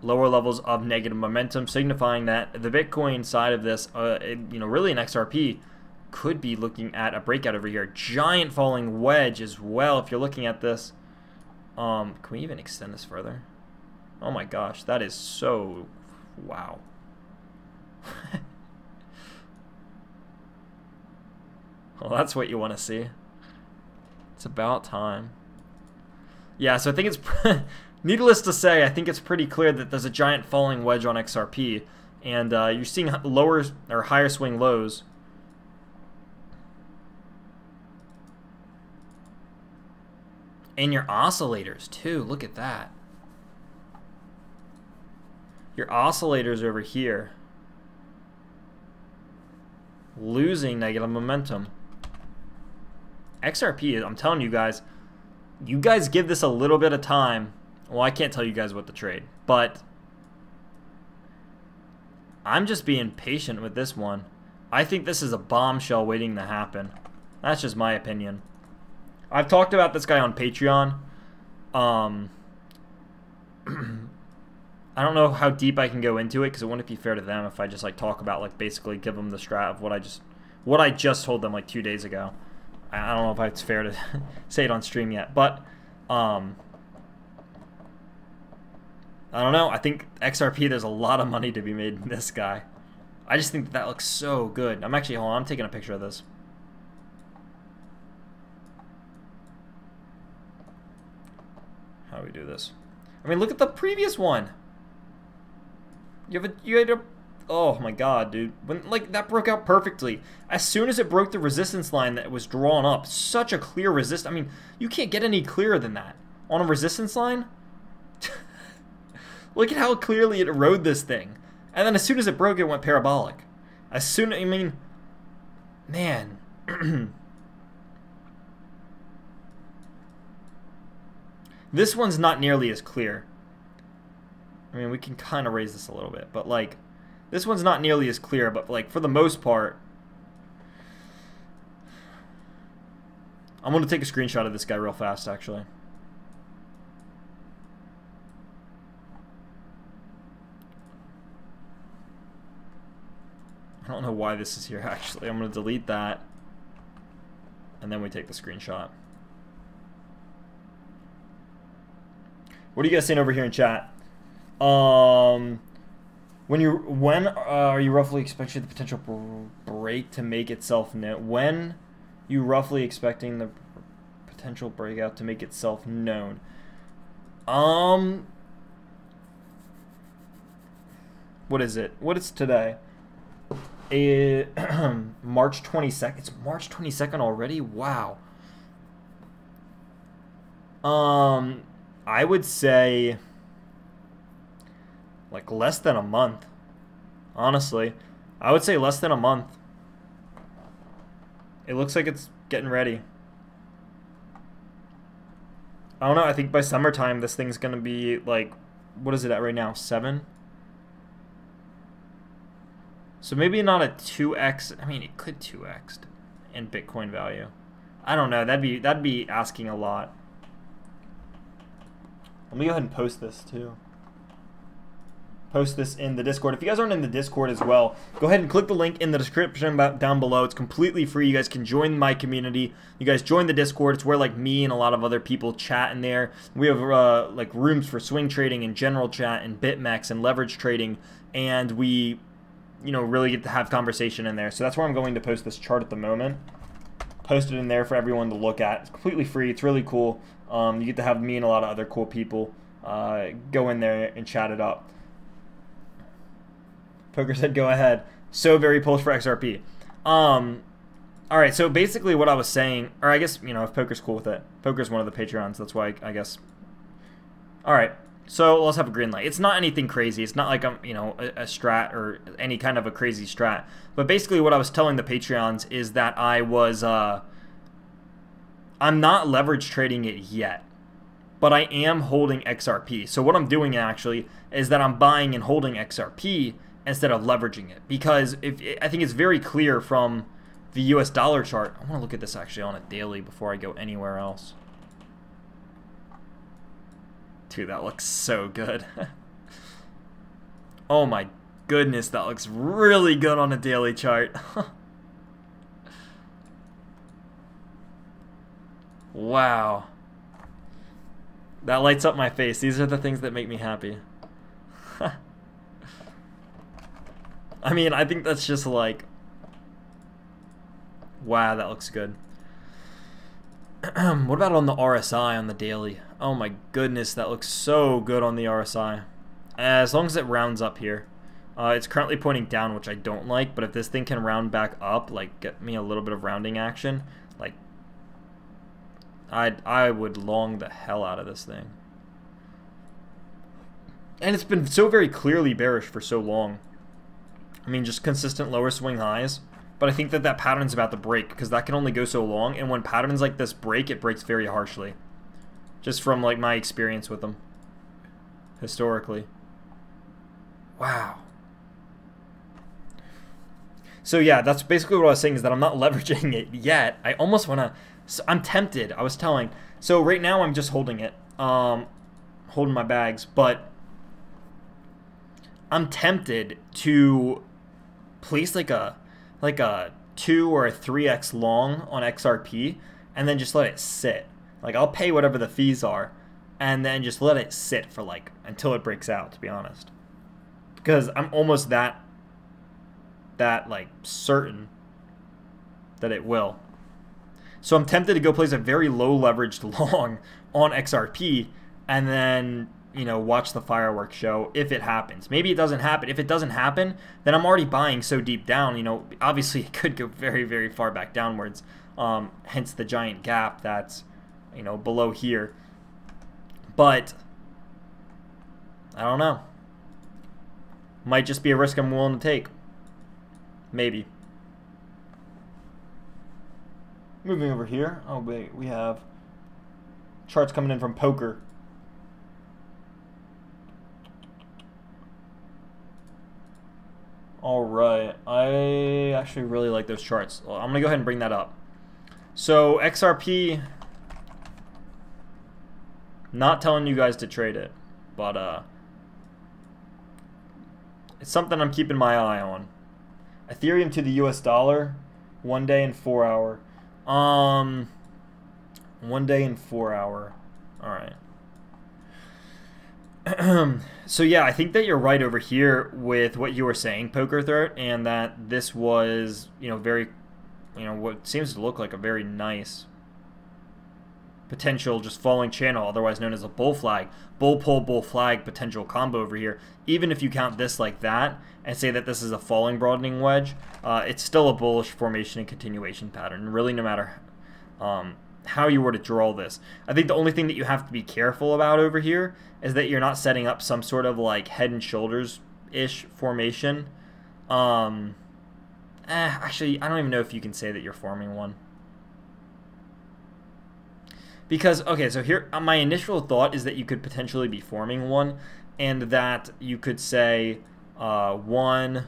Lower levels of negative momentum, signifying that the Bitcoin side of this, you know, really an XRP, could be looking at a breakout over here. Giant falling wedge as well. If you're looking at this, can we even extend this further? Oh my gosh, that is so wow. Well, that's what you want to see. It's about time. Yeah, so I think it's needless to say, I think it's pretty clear that there's a giant falling wedge on XRP, and you're seeing lower or higher swing lows. And your oscillators too. Look at that. Your oscillators over here losing negative momentum. XRP, I'm telling you guys give this a little bit of time. Well, I can't tell you guys what to trade, but I'm just being patient with this one. I think this is a bombshell waiting to happen. That's just my opinion. I've talked about this guy on Patreon. I don't know how deep I can go into it, because it wouldn't be fair to them if I just like talk about, like, basically give them the strat of what I just told them like 2 days ago. I don't know if it's fair to say it on stream yet, but I don't know. I think XRP, there's a lot of money to be made in this guy. I just think that looks so good. I'm actually, hold on, I'm taking a picture of this. How do we do this? I mean, look at the previous one. You had a, oh my god, dude. When, like, that broke out perfectly. As soon as it broke the resistance line that was drawn up, such a clear resist. I mean, you can't get any clearer than that. On a resistance line? Look at how clearly it rode this thing. And then as soon as it broke, it went parabolic. As soon, I mean, man. This one's not nearly as clear. I mean, we can kind of raise this a little bit, but like, this one's not nearly as clear, but like, for the most part, I'm going to take a screenshot of this guy real fast, actually. I don't know why this is here, actually. I'm going to delete that, and then we take the screenshot. What are you guys saying over here in chat? When are you roughly expecting the potential break to make itself known? When you roughly expecting the potential breakout to make itself known? What is it? What is today? March 22nd. It's March 22nd already? Wow. I would say like less than a month. Honestly, I would say less than a month. It looks like it's getting ready. I don't know. I think by summertime, this thing's going to be like, what is it at right now? 7? So maybe not a 2x. I mean, it could 2x in Bitcoin value. I don't know. That'd be asking a lot. Let me go ahead and post this too. Post this in the Discord. If you guys aren't in the Discord as well, go ahead and click the link in the description down below. It's completely free. You guys can join my community. You guys join the Discord. It's where like me and a lot of other people chat in there. We have like rooms for swing trading and general chat and BitMEX and leverage trading, and we, you know, really get to have conversation in there. So that's where I'm going to post this chart at the moment. Post it in there for everyone to look at. It's completely free. It's really cool. You get to have me and a lot of other cool people go in there and chat it up. Poker said, go ahead. So very bullish for XRP. Alright, so basically what I was saying, or I guess, you know, if Poker's cool with it. Poker's one of the Patreons, that's why I guess. Alright, so let's have a green light. It's not anything crazy. It's not like I'm, you know, a strat or any kind of a crazy strat. But basically what I was telling the Patreons is that I was, I'm not leverage trading it yet. But I am holding XRP. So what I'm doing actually is that I'm buying and holding XRP instead of leveraging it, because I think it's very clear from the US dollar chart. I want to look at this actually on a daily before I go anywhere else. Dude, that looks so good. Oh my goodness, that looks really good on a daily chart. Wow. That lights up my face. These are the things that make me happy. I mean, I think that's just like, wow, that looks good. What about on the RSI on the daily? Oh my goodness, that looks so good on the RSI. As long as it rounds up here. It's currently pointing down, which I don't like, but if this thing can round back up, like get me a little bit of rounding action, like I would long the hell out of this thing. And it's been so very clearly bearish for so long. I mean, just consistent lower swing highs. But I think that pattern's about to break, because that can only go so long. And when patterns like this break, it breaks very harshly. Just from like my experience with them. Historically. Wow. So yeah, that's basically what I was saying, is that I'm not leveraging it yet. I almost want to... So I'm tempted. I was telling. So right now I'm just holding it. Holding my bags. But I'm tempted to place like a 2 or a 3x long on XRP and then just let it sit. Like, I'll pay whatever the fees are and then just let it sit for like until it breaks out, to be honest. Because I'm almost that like certain that it will. So I'm tempted to go place a very low leveraged long on XRP and then, you know, watch the fireworks show if it happens. Maybe it doesn't happen. If it doesn't happen, then I'm already buying so deep down. You know, obviously it could go very, very far back downwards. Hence the giant gap that's, you know, below here. But I don't know. Might just be a risk I'm willing to take. Maybe. Moving over here. Oh wait, we have charts coming in from Poker. Alright, I actually really like those charts. Well, I'm going to go ahead and bring that up. So, XRP, not telling you guys to trade it, but it's something I'm keeping my eye on. Ethereum to the US dollar, 1 day and 4 hour. 1 day and 4 hour. Alright. So yeah, I think that you're right over here with what you were saying, Poker Threat, and that this was, you know, very you know, what seems to look like a very nice potential just falling channel, otherwise known as a bull flag, bull pull, bull flag potential combo over here. Even if you count this like that and say that this is a falling broadening wedge, it's still a bullish formation and continuation pattern, really, no matter how you were to draw this. I think the only thing that you have to be careful about over here is that you're not setting up some sort of like head and shoulders-ish formation. Actually, I don't even know if you can say that you're forming one. Because, okay, so here, my initial thought is that you could potentially be forming one, and that you could say one...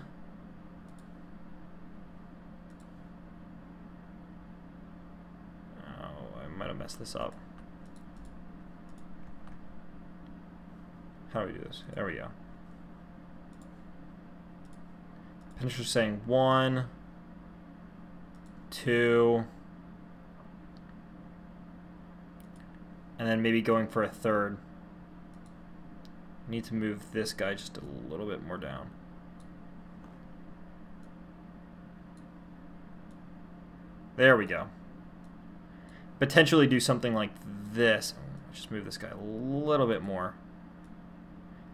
Oh, I might have messed this up. How do we do this? There we go. Potentially saying 1, 2... and then maybe going for a third. Need to move this guy just a little bit more down. There we go. Potentially do something like this. Just move this guy a little bit more.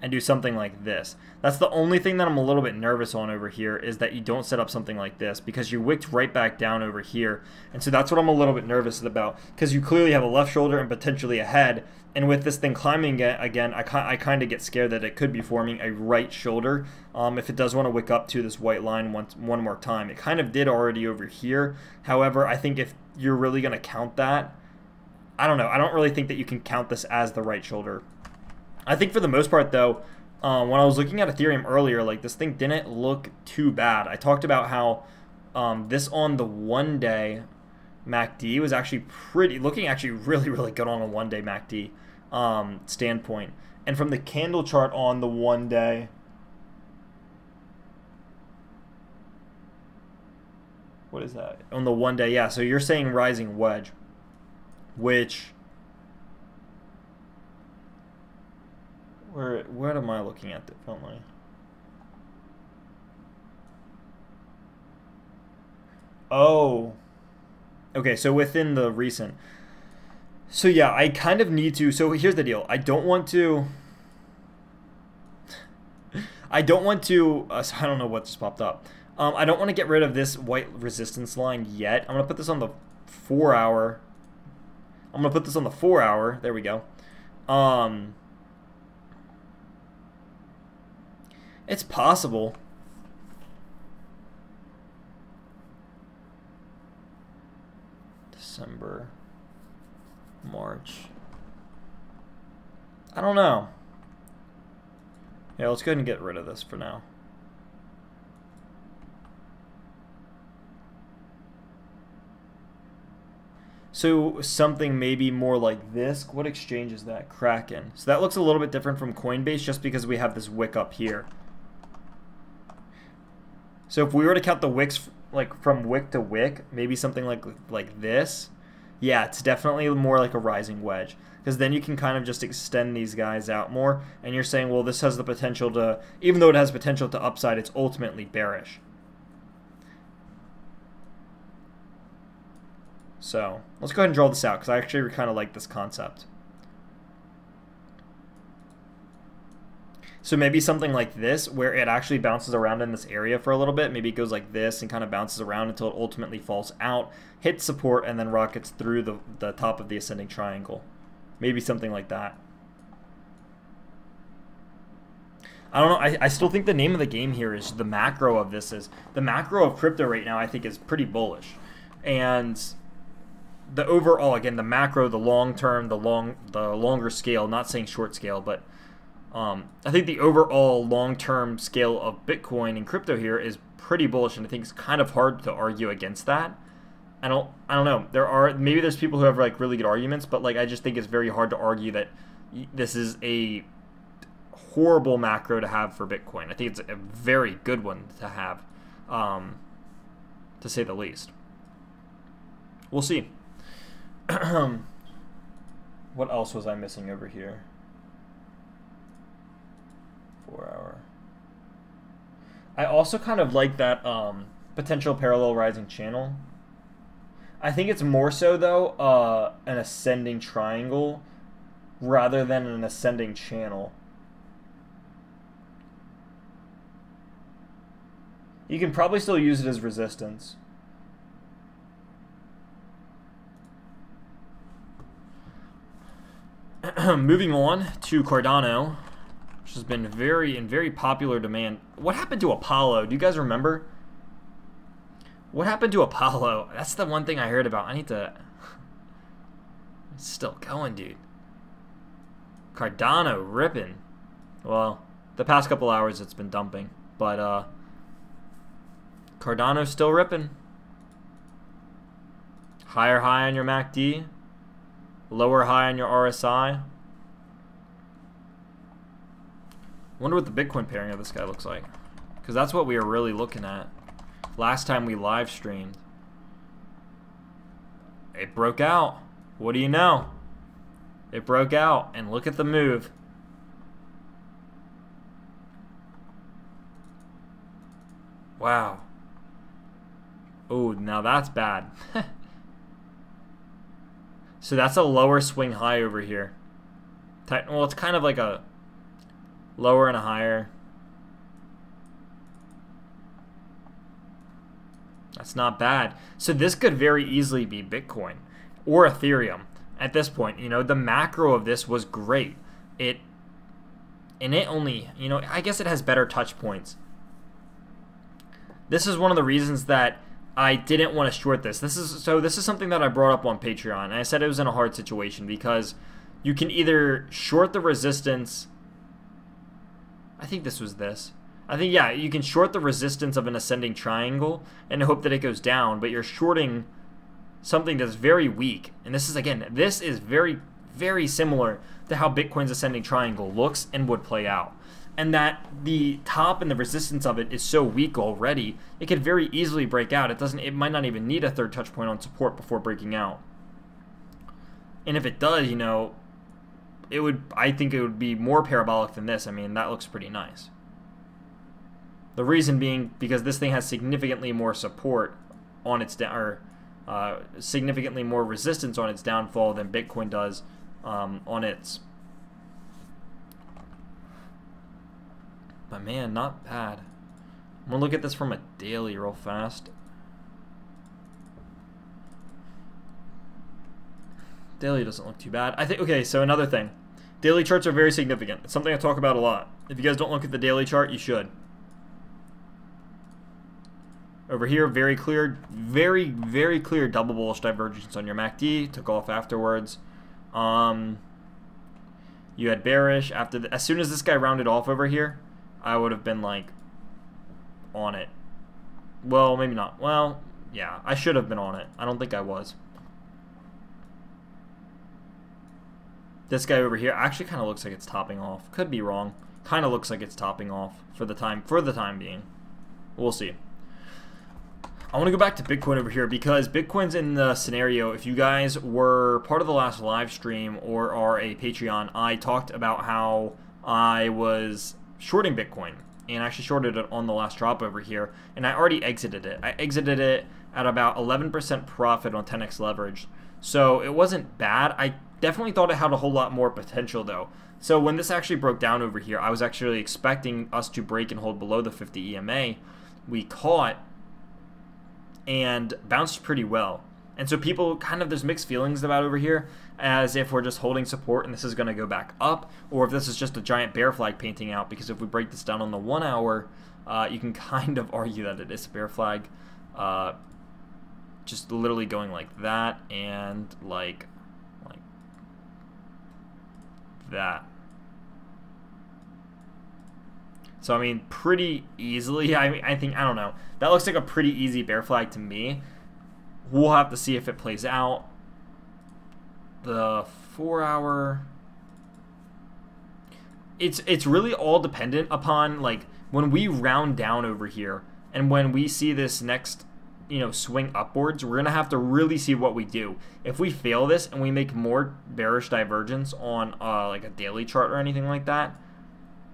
And do something like this. That's the only thing that I'm a little bit nervous on over here, is that you don't set up something like this, because you wicked right back down over here. And so that's what I'm a little bit nervous about, because you clearly have a left shoulder and potentially a head. And with this thing climbing again, I kind of get scared that it could be forming a right shoulder if it does want to wick up to this white line one more time. It kind of did already over here. However, I think if you're really going to count that, I don't know. I don't really think that you can count this as the right shoulder. I think for the most part, though, when I was looking at Ethereum earlier, like, this thing didn't look too bad. I talked about how this on the one-day MACD was actually looking actually really, really good on a one-day MACD standpoint. And from the candle chart on the one-day, what is that? On the one-day, yeah. So you're saying rising wedge, which... Where am I looking at differently? Oh. Okay, so within the recent. So yeah, I kind of need to. So here's the deal. I don't want to. I don't know what just popped up. I don't want to get rid of this white resistance line yet. I'm going to put this on the 4 hour. I'm going to put this on the 4 hour. There we go. It's possible. December, March. I don't know. Yeah, let's go ahead and get rid of this for now. So something maybe more like this. What exchange is that? Kraken. So that looks a little bit different from Coinbase just because we have this wick up here. So if we were to count the wicks, like from wick to wick, maybe something like this, yeah, it's definitely more like a rising wedge, because then you can kind of just extend these guys out more, and you're saying, well, this has the potential to, even though it has potential to upside, it's ultimately bearish. So let's go ahead and draw this out, because I actually kind of like this concept. So maybe something like this, where it actually bounces around in this area for a little bit. Maybe it goes like this and kind of bounces around until it ultimately falls out, hits support, and then rockets through the top of the ascending triangle. Maybe something like that. I don't know. I still think the name of the game here is the macro of this is the macro of crypto right now. I think is pretty bullish, and the overall, again, the macro, the long term, the longer scale. Not saying short scale, but I think the overall long-term scale of Bitcoin and crypto here is pretty bullish, and I think it's kind of hard to argue against that. I don't know. Maybe there's people who have like really good arguments, but like I just think it's very hard to argue that this is a horrible macro to have for Bitcoin. I think it's a very good one to have, to say the least. We'll see. What else was I missing over here? 4 hour. I also kind of like that potential parallel rising channel I think it's more so though an ascending triangle rather than an ascending channel. You can probably still use it as resistance. Moving on to Cardano, which has been in very popular demand. What happened to Apollo? Do you guys remember? What happened to Apollo? That's the one thing I heard about. I need to... It's still going, dude. Cardano ripping. Well, the past couple hours it's been dumping. But, Cardano's still ripping. Higher high on your MACD. Lower high on your RSI. Wonder what the Bitcoin pairing of this guy looks like. Because that's what we were really looking at last time we live streamed. It broke out. What do you know? It broke out. And look at the move. Wow. Oh, now that's bad. So that's a lower swing high over here. Well, it's kind of like a lower and a higher. That's not bad. So this could very easily be Bitcoin or Ethereum at this point. You know, the macro of this was great. It only, you know, I guess it has better touch points. This is one of the reasons that I didn't want to short this. This is something that I brought up on Patreon. And I said it was in a hard situation because you can either short the resistance. I think this was this. I think, yeah, you can short the resistance of an ascending triangle and hope that it goes down, but you're shorting something that's very weak. And this is, again, this is very, very similar to how Bitcoin's ascending triangle looks and would play out. And that the top and the resistance of it is so weak already, it could very easily break out. It might not even need a third touch point on support before breaking out. And if it does, you know, I think it would be more parabolic than this. I mean, that looks pretty nice. The reason being because this thing has significantly more support on its significantly more resistance on its downfall than Bitcoin does on its. But man, not bad. I'm gonna look at this from a daily real fast. Daily doesn't look too bad. I think, okay, so another thing. Daily charts are very significant. It's something I talk about a lot. If you guys don't look at the daily chart, you should. Over here, very clear, very clear double bullish divergence on your MACD. Took off afterwards. You had bearish after as soon as this guy rounded off over here, I would have been like on it. Well, maybe not. Well, yeah, I should have been on it. I don't think I was. This guy over here actually kind of looks like it's topping off. Could be wrong. Kind of looks like it's topping off for the time being. We'll see. I want to go back to Bitcoin over here because Bitcoin's in the scenario. If you guys were part of the last live stream or are a Patreon, I talked about how I was shorting Bitcoin and actually shorted it on the last drop over here, and I already exited it. I exited it at about 11% profit on 10x leverage, so it wasn't bad. I definitely thought it had a whole lot more potential though. So when this actually broke down over here, I was actually expecting us to break and hold below the 50 EMA. We caught and bounced pretty well. And so people kind of, there's mixed feelings about over here, as if we're just holding support and this is going to go back up, or if this is just a giant bear flag painting out, because if we break this down on the 1 hour, you can kind of argue that it is a bear flag. Just literally going like that and like that. So, I mean, pretty easily, I think, I don't know. That looks like a pretty easy bear flag to me. We'll have to see if it plays out. The 4 hour... It's really all dependent upon, like, when we round down over here and when we see this next, you know, swing upwards, we're going to have to really see what we do. If we fail this and we make more bearish divergence on, like, a daily chart or anything like that,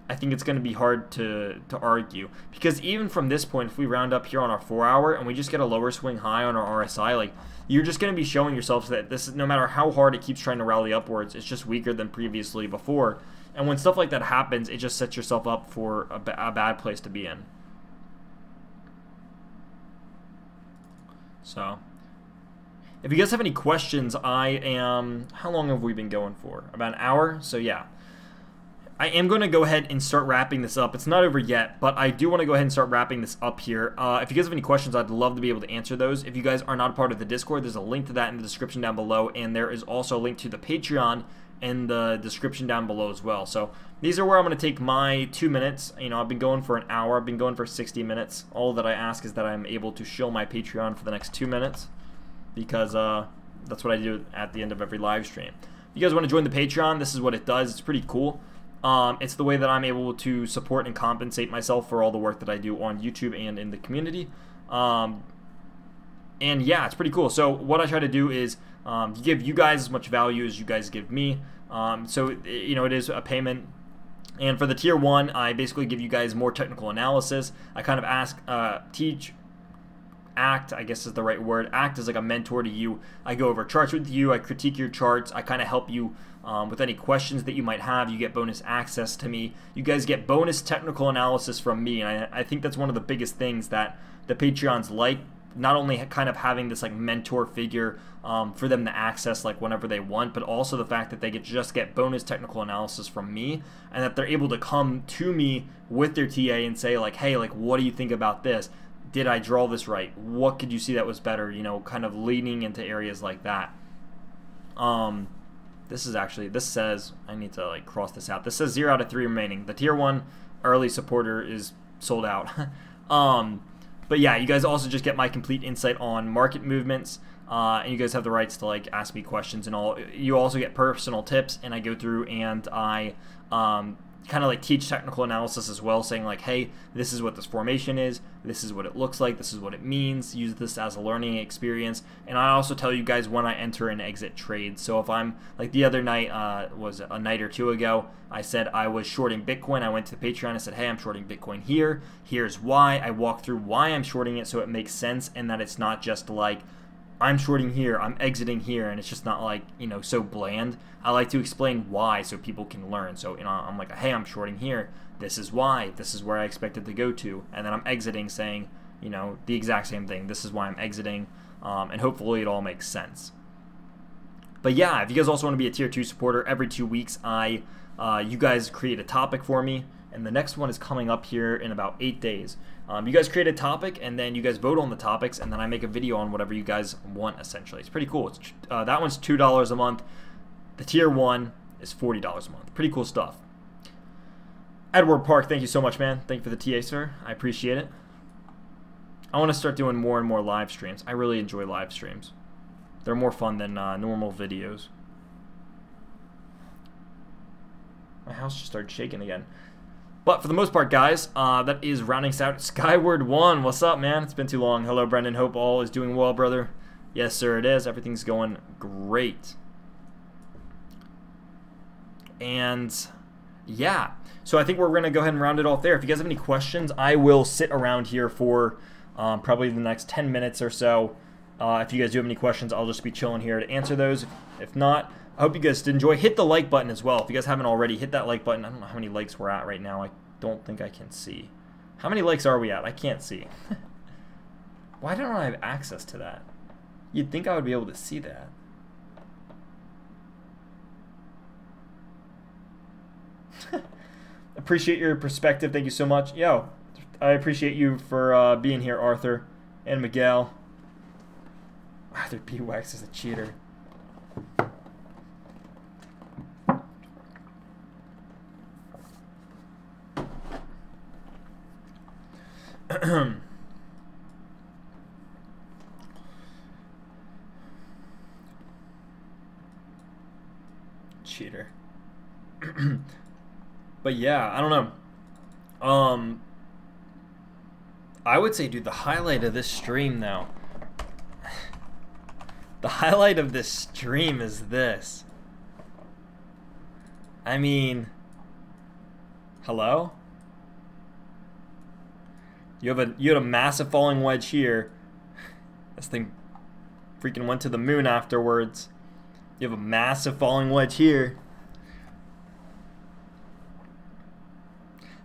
I think it's going to be hard to argue, because even from this point, if we round up here on our 4-hour and we just get a lower swing high on our RSI, like, you're just going to be showing yourself that this is, no matter how hard it keeps trying to rally upwards, it's just weaker than previously before. And when stuff like that happens, it just sets yourself up for a bad place to be in. So, if you guys have any questions, I am, how long have we been going for? About an hour? So yeah, I am going to go ahead and start wrapping this up. It's not over yet, but I do want to go ahead and start wrapping this up here. If you guys have any questions, I'd love to be able to answer those. If you guys are not a part of the Discord, there's a link to that in the description down below, and there is also a link to the Patreon in the description down below as well. So these are where I'm going to take my 2 minutes. You know, I've been going for an hour. I've been going for 60 minutes. All that I ask is that I'm able to shill my Patreon for the next 2 minutes, because that's what I do at the end of every live stream. If you guys want to join the Patreon, this is what it does. It's pretty cool. It's the way that I'm able to support and compensate myself for all the work that I do on YouTube and in the community. And yeah, it's pretty cool. So what I try to do is give you guys as much value as you guys give me. So, you know, it is a payment. And for the tier 1, I basically give you guys more technical analysis. I kind of act, I guess is the right word, act as like a mentor to you. I go over charts with you, I critique your charts, I kind of help you with any questions that you might have. You get bonus access to me. You guys get bonus technical analysis from me, and I think that's one of the biggest things that the Patreons like. Not only kind of having this like mentor figure for them to access like whenever they want, but also the fact that they just get bonus technical analysis from me, and that they're able to come to me with their TA and say like, hey, like, what do you think about this? Did I draw this right? What could you see that was better? You know, kind of leaning into areas like that. This says, I need to like cross this out. This says 0 out of 3 remaining. The tier 1 early supporter is sold out. But yeah, you guys also just get my complete insight on market movements, and you guys have the rights to like ask me questions and all. You also get personal tips, and I go through and I kind of like teach technical analysis as well, saying like, hey, this is what this formation is, this is what it looks like, this is what it means, use this as a learning experience. And I also tell you guys when I enter and exit trades. So if I'm like, the other night was a night or two ago, I said I was shorting Bitcoin. I went to the Patreon, I said, hey, I'm shorting Bitcoin here, here's why. I walk through why I'm shorting it so it makes sense, and that it's not just like, I'm shorting here, I'm exiting here, and it's just not like, you know, so bland. I like to explain why so people can learn. So, you know, I'm like, hey, I'm shorting here, this is why, this is where I expect it to go to, and then I'm exiting saying, you know, the exact same thing, this is why I'm exiting, and hopefully it all makes sense. But yeah, if you guys also want to be a tier 2 supporter, every 2 weeks you guys create a topic for me, and the next one is coming up here in about 8 days. You guys create a topic, and then you guys vote on the topics, and then I make a video on whatever you guys want, essentially. It's pretty cool. That one's $2 a month. The tier 1 is $40 a month. Pretty cool stuff. Edward Park, thank you so much, man. Thank you for the TA, sir. I appreciate it. I want to start doing more and more live streams. I really enjoy live streams. They're more fun than normal videos. My house just started shaking again. But for the most part, guys, that is rounding us out. Skyward One, what's up, man? It's been too long. Hello, Brendan. Hope all is doing well, brother. Yes, sir, it is. Everything's going great. And yeah, so I think we're going to go ahead and round it off there. If you guys have any questions, I will sit around here for probably the next 10 minutes or so. If you guys do have any questions, I'll just be chilling here to answer those. If not, I hope you guys did enjoy. Hit the like button as well. If you guys haven't already, hit that like button. I don't know how many likes we're at right now. I don't think I can see. How many likes are we at? I can't see. Why don't I have access to that? You'd think I would be able to see that. Appreciate your perspective. Thank you so much. Yo, I appreciate you for being here, Arthur and Miguel. Arthur B. Wax is a cheater. Cheater. But yeah, I don't know. I would say, dude, the highlight of this stream now. The highlight of this stream is this. I mean, Hello? You had a massive falling wedge here. This thing freaking went to the moon afterwards. You have a massive falling wedge here.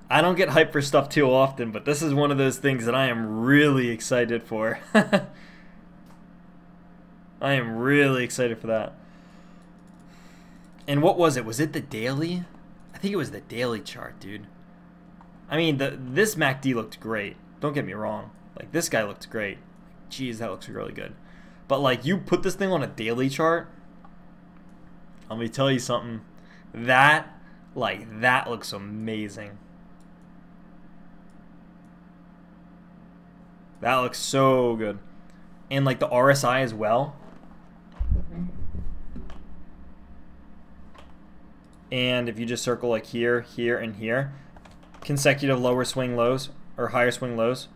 I don't get hyped for stuff too often, but this is one of those things that I am really excited for. I am really excited for that. And what was it? Was it the daily? I think it was the daily chart, dude. I mean, this MACD looked great. Don't get me wrong. Like, this guy looked great. Jeez, that looks really good. But, like, you put this thing on a daily chart, let me tell you something. That looks amazing. That looks so good. And, like, the RSI as well. And if you just circle like here, here, and here, consecutive lower swing lows or higher swing lows.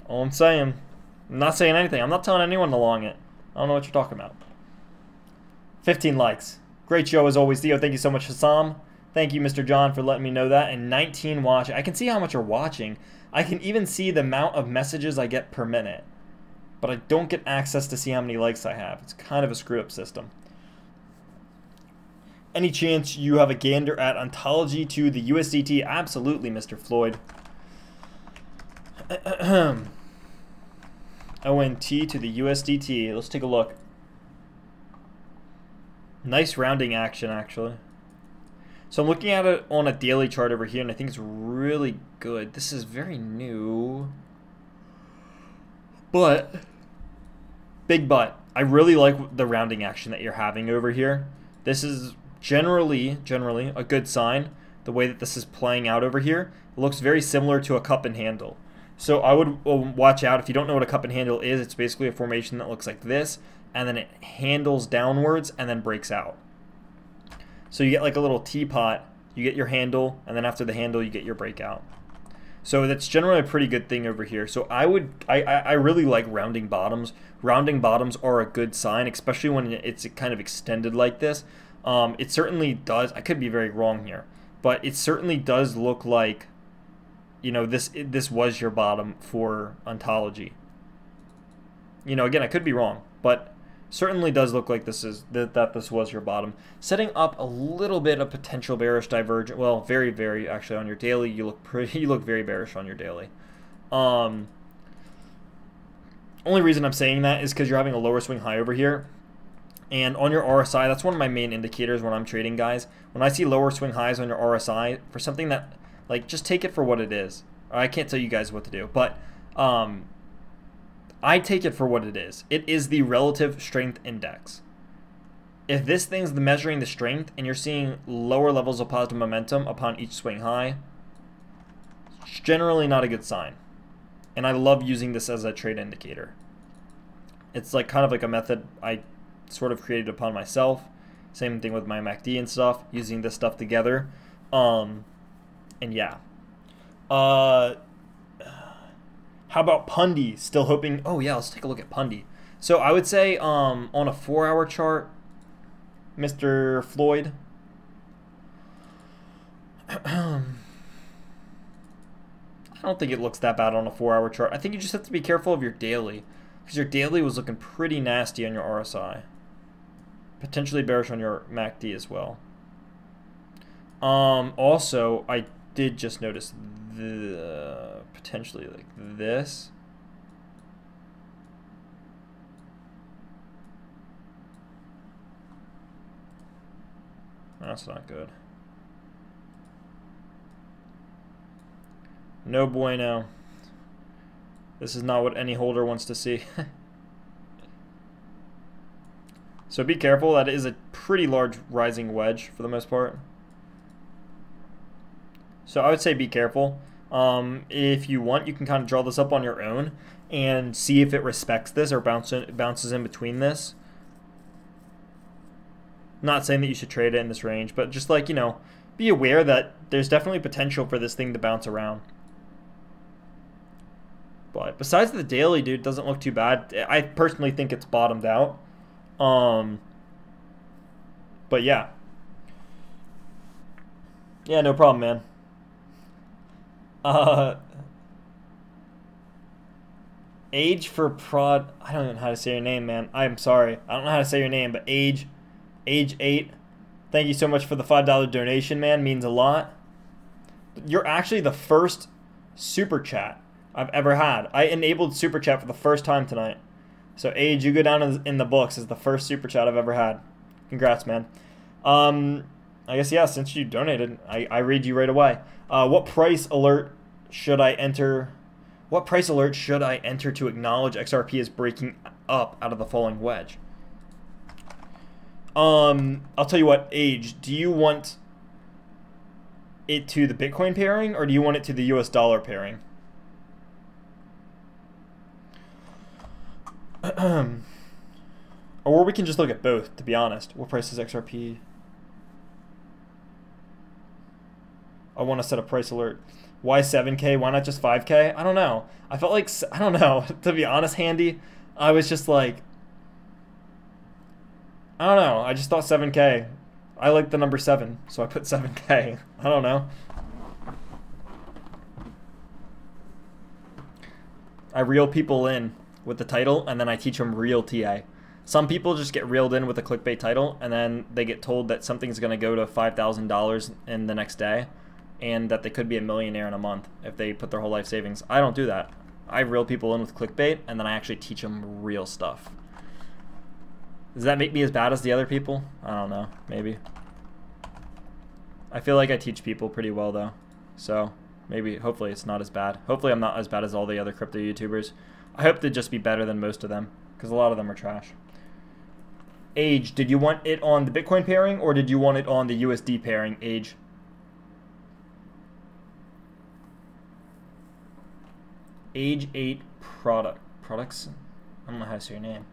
All I'm saying, I'm not saying anything. I'm not telling anyone to long it. I don't know what you're talking about. 15 likes. Great show as always, Theo. Thank you so much, Hassam. Thank you, Mr. John, for letting me know that. And 19 watching. I can see how much you're watching. I can even see the amount of messages I get per minute. But I don't get access to see how many likes I have. It's kind of a screw-up system. Any chance you have a gander at ontology to the USDT? Absolutely, Mr. Floyd. ONT to the USDT. Let's take a look. Nice rounding action, actually. So I'm looking at it on a daily chart over here, and I think it's really good. This is very new. But, big but, I really like the rounding action that you're having over here. This is generally a good sign. The way that this is playing out over here, it looks very similar to a cup and handle. So I would watch out. If you don't know what a cup and handle is, it's basically a formation that looks like this, and then it handles downwards and then breaks out. So you get like a little teapot, you get your handle, and then after the handle you get your breakout. So that's generally a pretty good thing over here. So I really like rounding bottoms. Rounding bottoms are a good sign, especially when it's kind of extended like this. It certainly does. I could be very wrong here, but it certainly does look like, you know, this was your bottom for ontology. You know, again, I could be wrong, but certainly does look like this was your bottom. Setting up a little bit of potential bearish divergence. Well, very actually on your daily, you look very bearish on your daily. Only reason I'm saying that is because you're having a lower swing high over here. And on your RSI, that's one of my main indicators when I'm trading, guys. When I see lower swing highs on your RSI for something that, like, just take it for what it is. I can't tell you guys what to do, but I take it for what it is. It is the relative strength index. If this thing's measuring the strength and you're seeing lower levels of positive momentum upon each swing high, it's generally not a good sign. And I love using this as a trade indicator. It's like kind of like a method I sort of created upon myself. Same thing with my MACD and stuff, using this stuff together. And yeah. How about Pundy? Still hoping. Oh yeah, let's take a look at Pundy. So I would say on a 4-hour chart, Mr. Floyd. I don't think it looks that bad on a 4-hour chart. I think you just have to be careful of your daily, because your daily was looking pretty nasty on your RSI. Potentially bearish on your MACD as well. Also, I did just notice the potentially like this. That's not good. No bueno. This is not what any holder wants to see. So be careful. That is a pretty large rising wedge for the most part. So I would say be careful. If you want, you can kind of draw this up on your own and see if it respects this or bounces in between this. Not saying that you should trade it in this range, but just like, you know, be aware that there's definitely potential for this thing to bounce around. But besides the daily, dude, doesn't look too bad. I personally think it's bottomed out. Um, but yeah. Yeah, no problem, man. Uh, Age for prod. I don't even know how to say your name, man. I'm sorry. I don't know how to say your name, but age 8. Thank you so much for the $5 donation, man. Means a lot. You're actually the first super chat I've ever had. I enabled super chat for the first time tonight. So Age, you go down in the books as the first super chat I've ever had. Congrats, man. I guess, yeah, since you donated, I read you right away. What price alert should I enter? What price alert should I enter to acknowledge XRP is breaking up out of the falling wedge? I'll tell you what, Age, do you want it to the Bitcoin pairing or do you want it to the US dollar pairing? Or we can just look at both, to be honest. What price is XRP? I want to set a price alert. Why 7K? Why not just 5K? I don't know. I felt like, I don't know. To be honest, Handy, I was just like, I don't know. I just thought 7K. I like the number 7, so I put 7K. I don't know. I reel people in with the title, and then I teach them real TA. Some people just get reeled in with a clickbait title, and then they get told that something's going to go to $5,000 in the next day, and that they could be a millionaire in a month if they put their whole life savings. I don't do that. I reel people in with clickbait, and then I actually teach them real stuff. Does that make me as bad as the other people? I don't know. Maybe. I feel like I teach people pretty well, though. So maybe, hopefully it's not as bad. Hopefully I'm not as bad as all the other crypto YouTubers. I hope to just be better than most of them, because a lot of them are trash. Age, did you want it on the Bitcoin pairing, or did you want it on the USD pairing, Age? Age 8 products? I don't know how to say your name.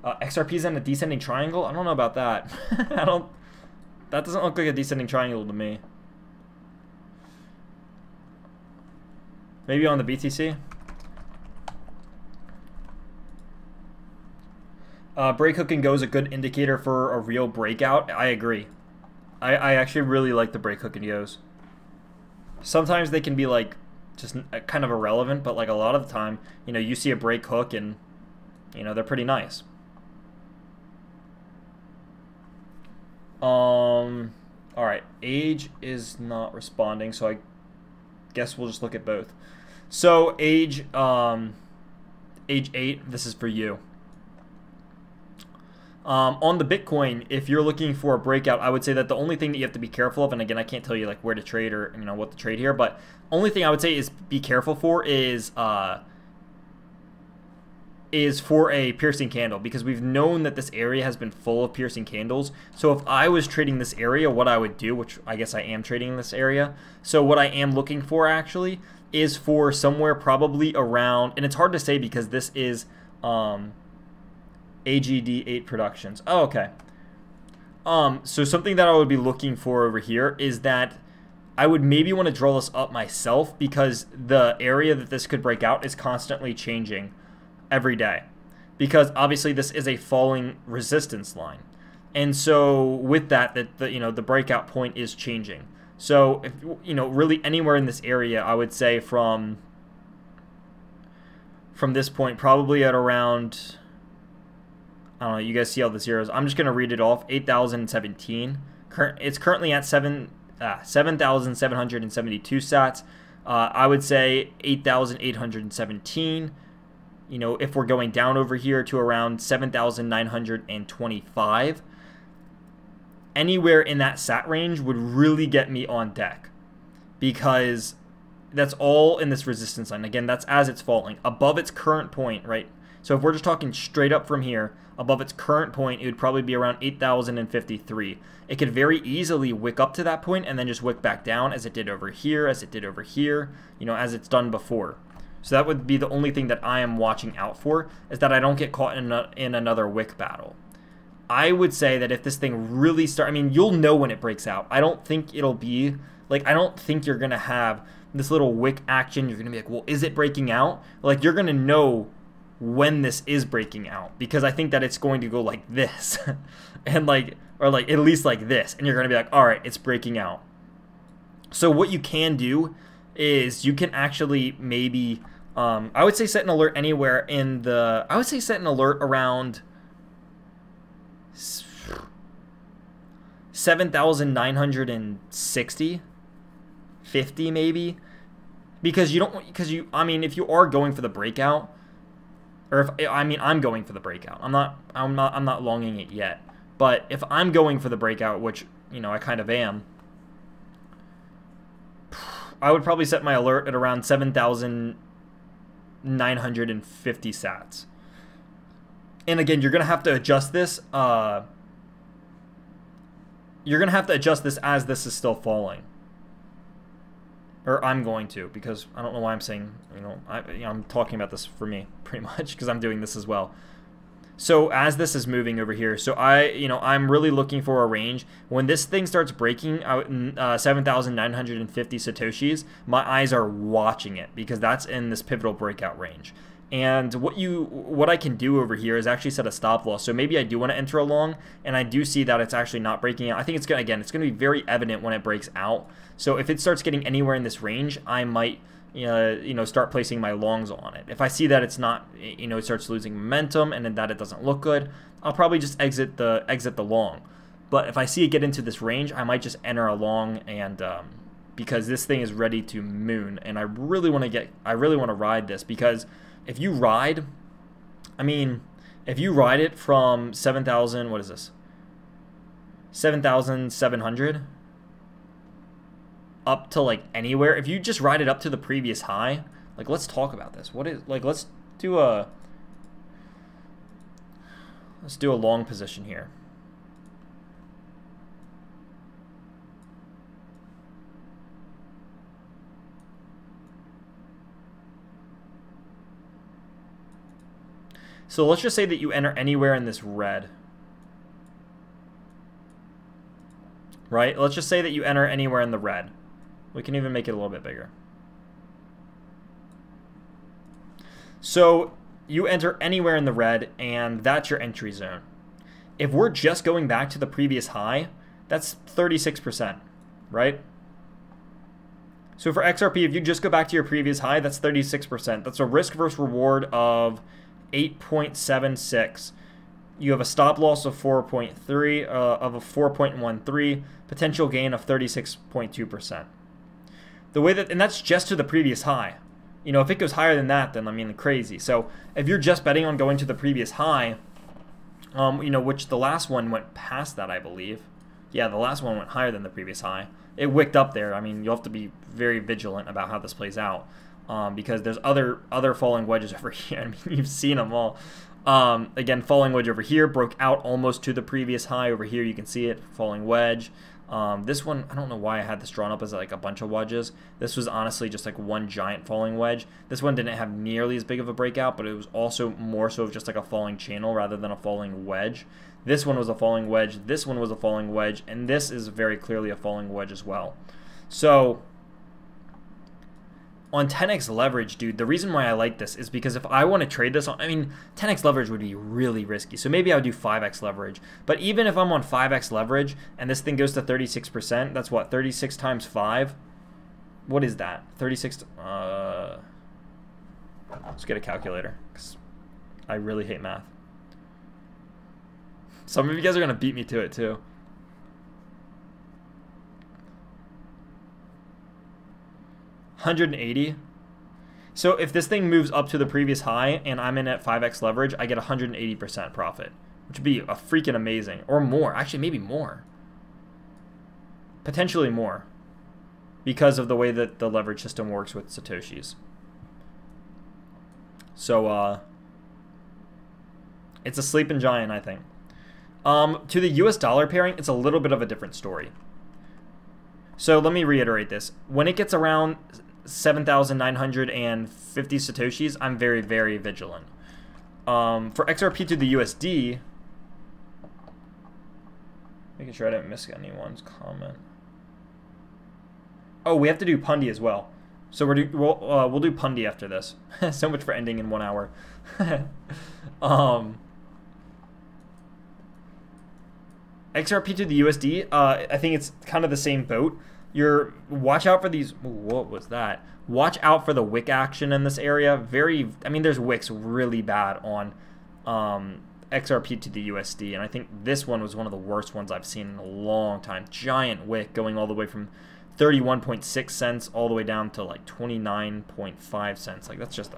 XRP's in a descending triangle? I don't know about that. That doesn't look like a descending triangle to me. Maybe on the BTC? Break hook and go is a good indicator for a real breakout. I agree. I actually really like the break hook and goes. Sometimes they can be like just kind of irrelevant, but like a lot of the time, you know, you see a break hook and, you know, they're pretty nice. All right, Age is not responding, so I guess we'll just look at both. So Age 8, this is for you. On the Bitcoin, if you're looking for a breakout, I would say that the only thing that you have to be careful of, and again, I can't tell you like where to trade or you know what to trade here, but only thing I would say is be careful for is for a piercing candle, because we've known that this area has been full of piercing candles. So if I was trading this area, what I would do, which I guess I am trading this area, so what I am looking for actually is for somewhere probably around, and it's hard to say because this is AGD8 Productions. Oh, okay. So something that I would be looking for over here is that I would maybe want to draw this up myself, because the area that this could break out is constantly changing every day, because obviously this is a falling resistance line, and so with that the breakout point is changing. So if you know, really anywhere in this area, I would say from this point probably at around, I don't know, you guys see all the zeros. I'm just gonna read it off. 8,017. It's currently at 7,772 sats. I would say 8,817. You know, if we're going down over here to around 7,925, anywhere in that sat range would really get me on deck, because that's all in this resistance line. Again, that's as it's falling above its current point, right? So if we're just talking straight up from here, above its current point, it would probably be around 8,053. It could very easily wick up to that point and then just wick back down, as it did over here, as it did over here, you know, as it's done before. So that would be the only thing that I am watching out for, is that I don't get caught in another wick battle. I would say that if this thing really I mean, you'll know when it breaks out. I don't think it'll be, like, I don't think you're going to have this little wick action. You're going to be like, well, is it breaking out? Like, you're going to know when this is breaking out, because I think that it's going to go like this and like, or like at least like this, and you're going to be like, all right, it's breaking out. So what you can do is you can actually maybe, I would say set an alert anywhere in the, I would say set an alert around 7,960, 50 maybe, because you don't, because you, I mean, if you are going for the breakout, or if, I mean, I'm going for the breakout. I'm not longing it yet. But if I'm going for the breakout, which, you know, I kind of am, I would probably set my alert at around 7,950 sats. And again, you're going to have to adjust this. You're going to have to adjust this as this is still falling. Or I'm going to, because I don't know why I'm saying, I'm talking about this for me pretty much, because I'm doing this as well. So as this is moving over here, so I'm really looking for a range. When this thing starts breaking out 7,950 Satoshis, my eyes are watching it, because that's in this pivotal breakout range. And what I can do over here is actually set a stop loss. So maybe I do want to enter a long, and I do see that it's actually not breaking out. I think it's going to be very evident when it breaks out. So if it starts getting anywhere in this range, I might start placing my longs on it. If I see that it's not, it starts losing momentum and that it doesn't look good, I'll probably just exit the long. But if I see it get into this range, I might just enter a long, and because this thing is ready to moon, and I really want to ride this, because if you ride it from 7,000, what is this? 7,700 up to like anywhere. If you just ride it up to the previous high, like, let's talk about this. Let's do a long position here. So let's just say that you enter anywhere in this red. Right? Let's just say that you enter anywhere in the red. We can even make it a little bit bigger. So you enter anywhere in the red, and that's your entry zone. If we're just going back to the previous high, that's 36%, right? So for XRP, if you just go back to your previous high, that's 36%. That's a risk versus reward of 8.76. You have a stop loss of 4.3 of a 4.13, potential gain of 36.2%. The way that, and that's just to the previous high. If it goes higher than that, then I mean crazy. So if you're just betting on going to the previous high, which the last one went past that, I believe. Yeah, the last one went higher than the previous high. It wicked up there. I mean, you'll have to be very vigilant about how this plays out. Because there's other falling wedges over here. I mean, you've seen them all. Again, falling wedge over here broke out almost to the previous high. Over here, you can see it, falling wedge. This one, I don't know why I had this drawn up as like a bunch of wedges. This was honestly just like one giant falling wedge. This one didn't have nearly as big of a breakout, but it was also more so of just like a falling channel rather than a falling wedge. This one was a falling wedge. This one was a falling wedge. And this is very clearly a falling wedge as well. So on 10x leverage, dude, the reason why I like this is because if I want to trade this on, 10x leverage would be really risky. So maybe I would do 5x leverage. But even if I'm on 5x leverage and this thing goes to 36%, that's what, 36 times 5? What is that? 36, let's get a calculator, because I really hate math. Some of you guys are going to beat me to it too. 180. So if this thing moves up to the previous high and I'm in at 5x leverage, I get 180% profit, which would be a freaking amazing, or more. Actually, maybe more. Potentially more, because of the way that the leverage system works with Satoshis. So it's a sleeping giant, I think. To the US dollar pairing, it's a little bit of a different story. So let me reiterate this. When it gets around 7,950 Satoshis, I'm very, very vigilant. For XRP to the USD, making sure I didn't miss anyone's comment. Oh, we have to do Pundi as well. So we'll do Pundy after this. So much for ending in 1 hour. XRP to the USD. I think it's kind of the same boat. Watch out for these. Ooh, what was that? Watch out for the wick action in this area. There's wicks really bad on XRP to the USD, and I think this one was one of the worst ones I've seen in a long time. Giant wick going all the way from 31.6 cents all the way down to like 29.5 cents. Like that's just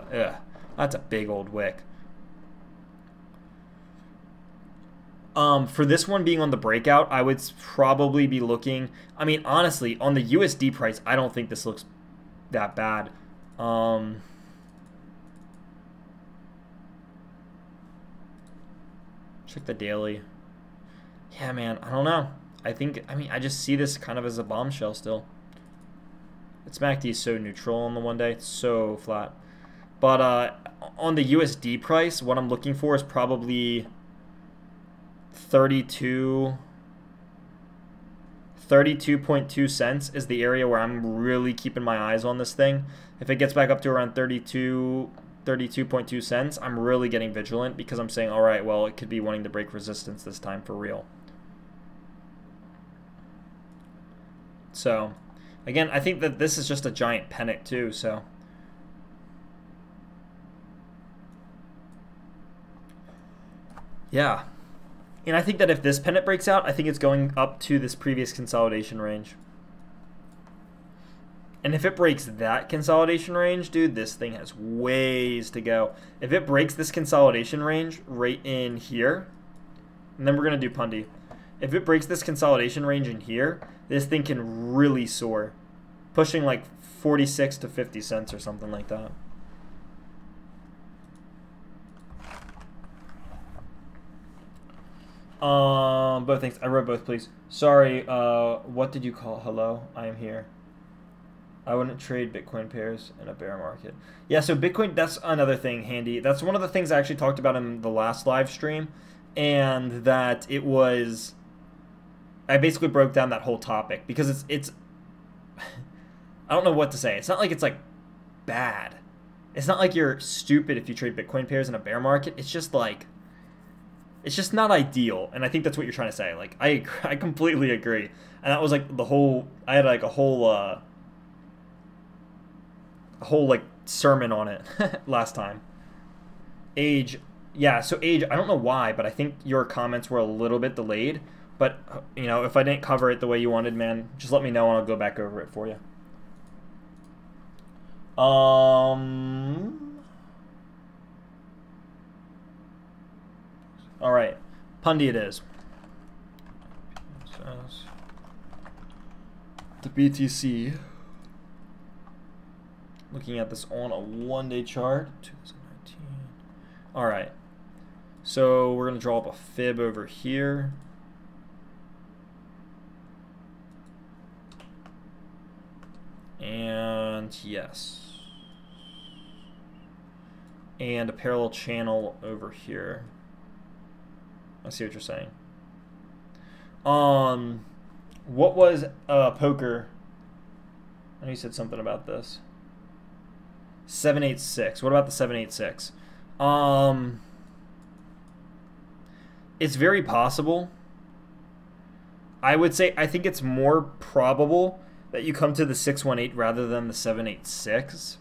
that's a big old wick. For this one being on the breakout, I would probably be looking. I mean, honestly, on the USD price, I don't think this looks that bad. Check the daily. Yeah, man, I don't know. I just see this kind of as a bombshell still. Its MACD is so neutral on the 1 day. It's so flat. But on the USD price, what I'm looking for is probably 32.2 cents is the area where I'm really keeping my eyes on this thing. If it gets back up to around 32.2 cents, I'm really getting vigilant because I'm saying, all right, well, it could be wanting to break resistance this time for real. So, again, I think that this is just a giant pennant too, so. Yeah. And I think that if this pennant breaks out, I think it's going up to this previous consolidation range. And if it breaks that consolidation range, dude, this thing has ways to go. If it breaks this consolidation range right in here, and then we're going to do Pundy. If it breaks this consolidation range in here, this thing can really soar, pushing like 46 to 50 cents or something like that. Both things. I wrote both, please. Sorry, what did you call hello? I am here. I wouldn't trade Bitcoin pairs in a bear market. Yeah, so Bitcoin, that's another thing, Handy. That's one of the things I actually talked about in the last live stream, and that it was, I basically broke down that whole topic because it's I don't know what to say. It's not like it's like bad. It's not like you're stupid if you trade Bitcoin pairs in a bear market. It's just like, it's just not ideal, and I think that's what you're trying to say. Like, I completely agree, and that was like the whole. I had like a whole like sermon on it last time. Age, yeah. So Age, I don't know why, but I think your comments were a little bit delayed. But you know, if I didn't cover it the way you wanted, man, just let me know and I'll go back over it for you. All right, Pundy it is. The BTC. Looking at this on a 1 day chart, 2019. All right, so we're gonna draw up a fib over here. And yes. And a parallel channel over here. I see what you're saying. What was poker? I know you said something about this. 786. What about the 786? It's very possible. I would say I think it's more probable that you come to the 618 rather than the 786.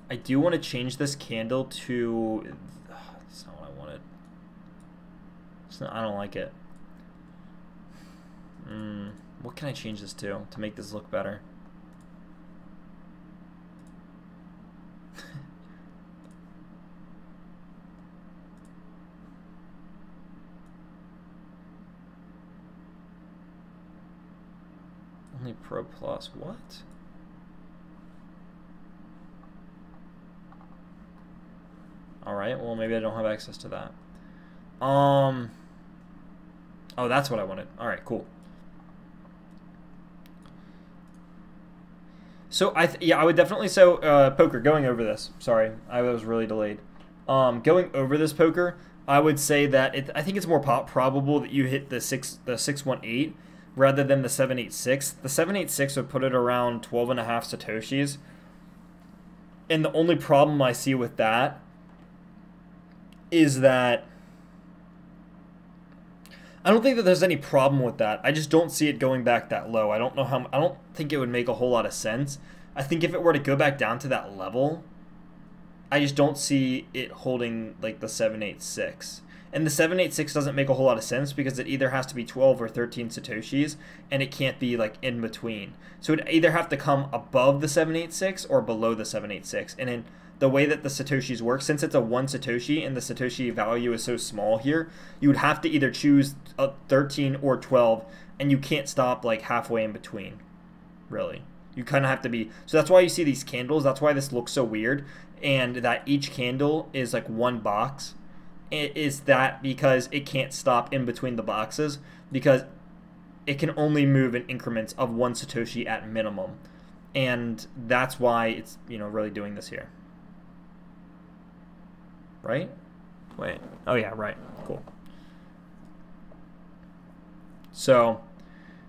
I do want to change this candle to. That's not what I wanted. I don't like it. What can I change this to make this look better? Only Pro Plus. What? Alright, well maybe I don't have access to that. Oh, that's what I wanted. Alright, cool. So I would definitely poker, going over this. Sorry, I was really delayed. Going over this poker, I would say that I think it's more probable that you hit the 618 rather than the 786. The 786 would put it around 12.5 Satoshis. And the only problem I see with that is that I don't think that there's any problem with that. I just don't see it going back that low. I don't know how. I don't think it would make a whole lot of sense. I think if it were to go back down to that level, I just don't see it holding like the 786. And the 786 doesn't make a whole lot of sense because it either has to be 12 or 13 Satoshis, and it can't be like in between. So it'd either have to come above the 786 or below the 786. And in the way that the Satoshis work, since it's a 1 Satoshi and the Satoshi value is so small here, you would have to either choose a 13 or 12, and you can't stop like halfway in between, really. You kind of have to be, so that's why you see these candles, that's why this looks so weird, and that each candle is like one box. It is that because it can't stop in between the boxes, because it can only move in increments of 1 Satoshi at minimum. And that's why it's, you know, really doing this here. Right? Wait. Oh yeah, right. Cool. So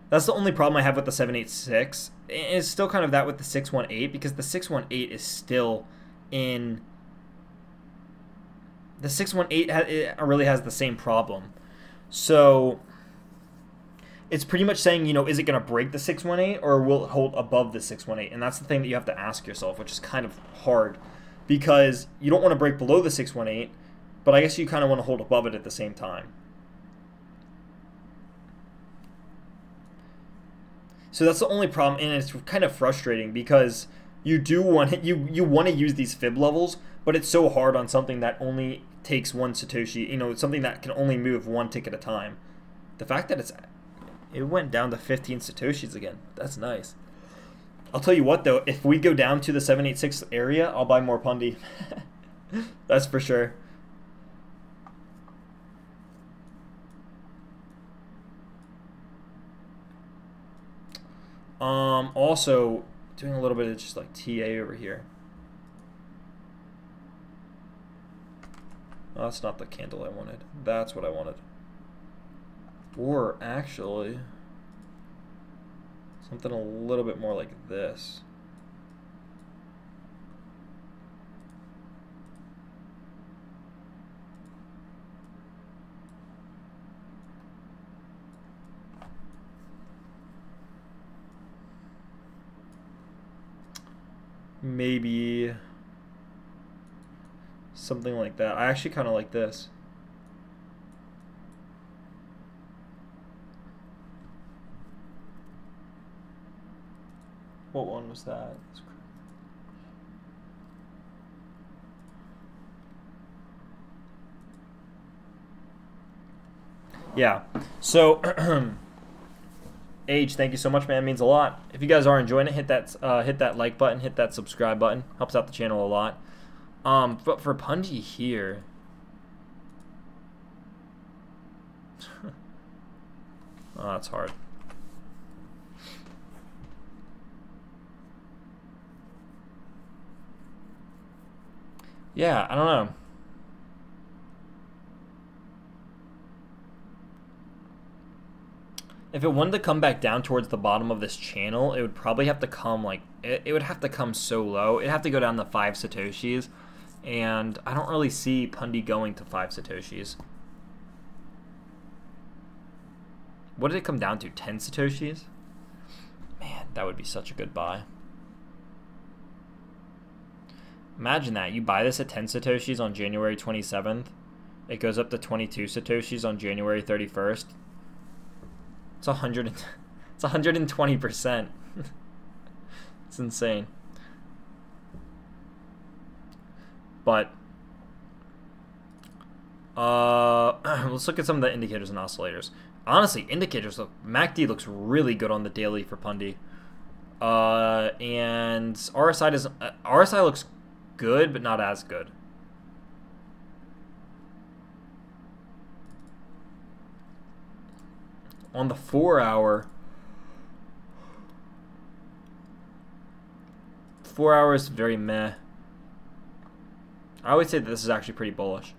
that's the only problem I have with the 786. It's still kind of that with the 618, because the 618 is still in... The 618 really has the same problem. So it's pretty much saying, you know, is it going to break the 618 or will it hold above the 618? And that's the thing that you have to ask yourself, which is kind of hard because you don't want to break below the 618, but I guess you kind of want to hold above it at the same time. So that's the only problem, and it's kind of frustrating because you do want you want to use these fib levels, but it's so hard on something that only takes 1 Satoshi, you know, something that can only move 1 tick at a time. The fact that it went down to 15 Satoshis again, that's nice. I'll tell you what though, if we go down to the 786 area, I'll buy more Pundi. That's for sure. Also doing a little bit of just like TA over here. Oh, that's not the candle I wanted. That's what I wanted. Or actually, something a little bit more like this. Maybe something like that. I actually kind of like this. What one was that? Yeah. So H, thank you so much, man. It means a lot. If you guys are enjoying it, hit that like button, hit that subscribe button. Helps out the channel a lot. But for Pundi here, oh, that's hard. Yeah, I don't know. If it wanted to come back down towards the bottom of this channel, it would probably have to come like, it would have to come so low. It'd have to go down to 5 Satoshis. And I don't really see Pundi going to 5 Satoshis. What did it come down to? 10 Satoshis? Man, that would be such a good buy. Imagine that. You buy this at 10 Satoshis on January 27th. It goes up to 22 Satoshis on January 31st. It's 120%. It's insane. But let's look at some of the indicators and oscillators. Honestly, indicators look, MACD looks really good on the daily for Pundi. And RSI looks good, but not as good. On the 4 hour, 4 hours, very meh. I would say that this is actually pretty bullish.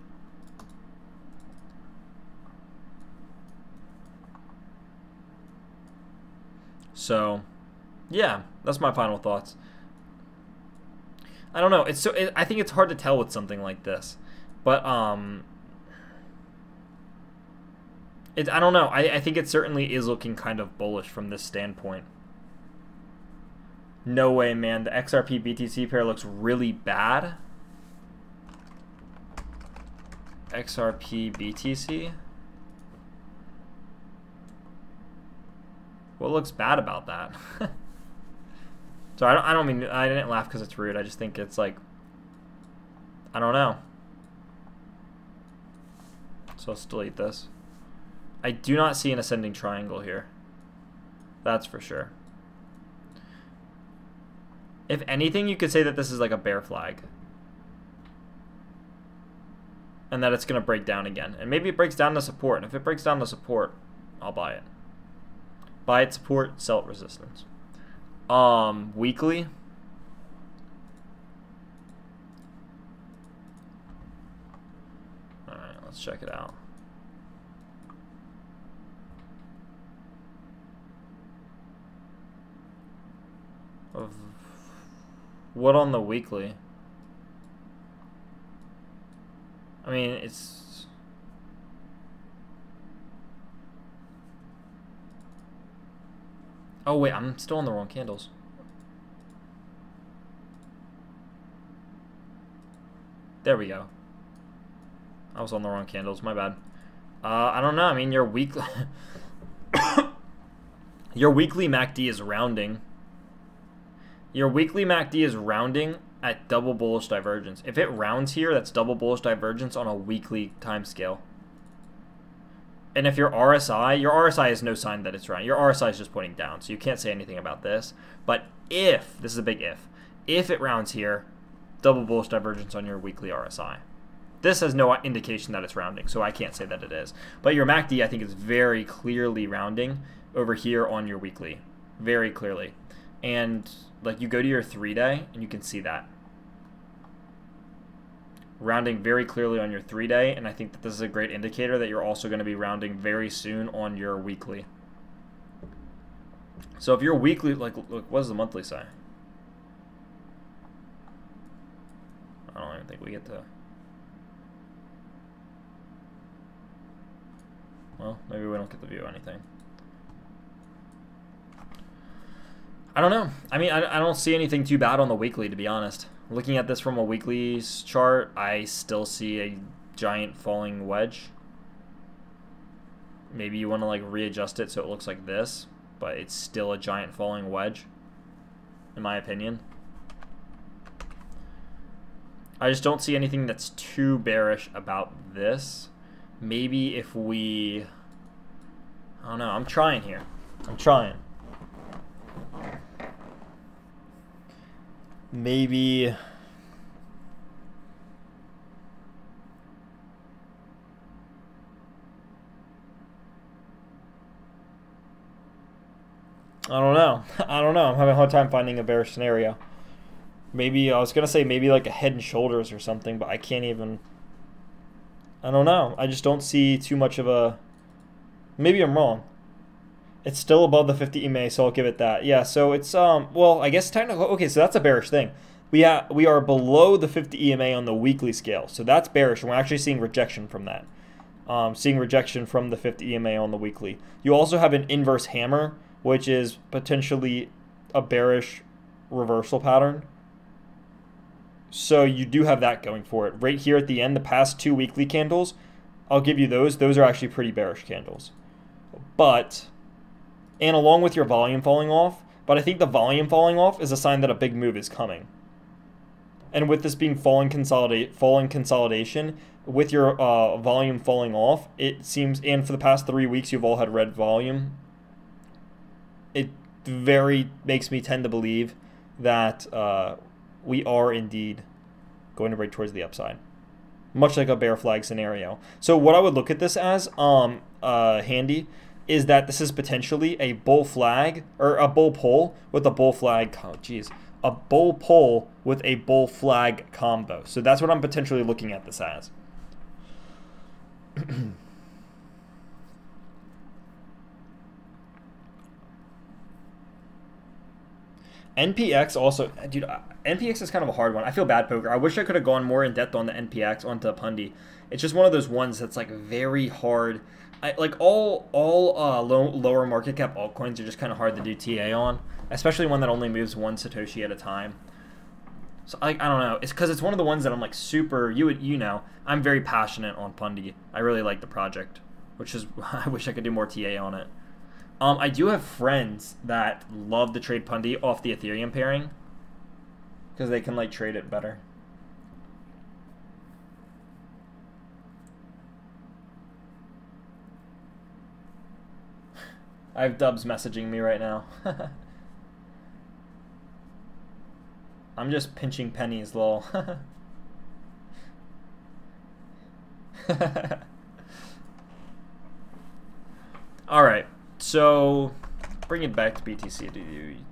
So, yeah, that's my final thoughts. I don't know. I think it's hard to tell with something like this, but I don't know. I think it certainly is looking kind of bullish from this standpoint. No way, man. The XRP BTC pair looks really bad. XRP BTC. What looks bad about that? So I don't mean, I didn't laugh because it's rude. I just think it's like, I don't know. So let's delete this. I do not see an ascending triangle here. That's for sure. If anything, you could say that this is like a bear flag. And that it's going to break down again. And maybe it breaks down to support. And if it breaks down to support, I'll buy it. Buy at support, sell at resistance. Weekly. Alright, let's check it out. What on the weekly? I mean, it's... Oh, wait, I'm still on the wrong candles. There we go. I was on the wrong candles, my bad. I don't know, I mean, your weekly... your weekly MACD is rounding. Your weekly MACD is rounding at double bullish divergence. If it rounds here, that's double bullish divergence on a weekly time scale. And if your RSI is no sign that it's rounding. Your RSI is just pointing down, so you can't say anything about this. But if, this is a big if it rounds here, double bullish divergence on your weekly RSI. This has no indication that it's rounding, so I can't say that it is. But your MACD, I think, is very clearly rounding over here on your weekly. Very clearly. And like you go to your 3-day and you can see that. Rounding very clearly on your 3-day, and I think that this is a great indicator that you're also going to be rounding very soon on your weekly. So if your weekly, like, look, what does the monthly say? I don't even think we get to... Well, maybe we don't get to view anything. I don't know. I mean, I don't see anything too bad on the weekly, to be honest. Looking at this from a weekly chart, I still see a giant falling wedge. Maybe you want to like readjust it so it looks like this, but it's still a giant falling wedge, in my opinion. I just don't see anything that's too bearish about this. Maybe if we... I don't know. I'm trying here. I'm trying. Maybe... I don't know. I don't know. I'm having a hard time finding a bearish scenario. Maybe, I was going to say maybe like a head and shoulders or something, but I can't even... I don't know. I just don't see too much of a... Maybe I'm wrong. It's still above the 50 EMA, so I'll give it that. Yeah, so it's, well, I guess technically, okay, so that's a bearish thing. We are below the 50 EMA on the weekly scale, so that's bearish, and we're actually seeing rejection from that. Seeing rejection from the 50 EMA on the weekly. You also have an inverse hammer, which is potentially a bearish reversal pattern. So you do have that going for it. Right here at the end, the past 2 weekly candles, I'll give you those. Those are actually pretty bearish candles. But, and along with your volume falling off, but I think the volume falling off is a sign that a big move is coming. And with this being falling consolidation, with your volume falling off, it seems, and for the past 3 weeks you've all had red volume, it very makes me tend to believe that we are indeed going to break towards the upside. Much like a bear flag scenario. So what I would look at this as, handy, is that this is potentially a bull flag, or a bull pull with a bull flag, oh geez, a bull pull with a bull flag combo. So that's what I'm potentially looking at this as. NPX also, dude. NPX is kind of a hard one. I feel bad, Poker. I wish I could have gone more in depth on the NPX onto Pundy. It's just one of those ones that's like very hard. Like all lower market cap altcoins are just kind of hard to do TA on, especially one that only moves one Satoshi at a time. So I don't know. It's because it's one of the ones that I'm like super. You know, I'm very passionate on Pundy. I really like the project, which is I wish I could do more TA on it. I do have friends that love to trade Pundy off the Ethereum pairing because they can like trade it better. I have Dubs messaging me right now. I'm just pinching pennies, lol. Alright, so bring it back to BTC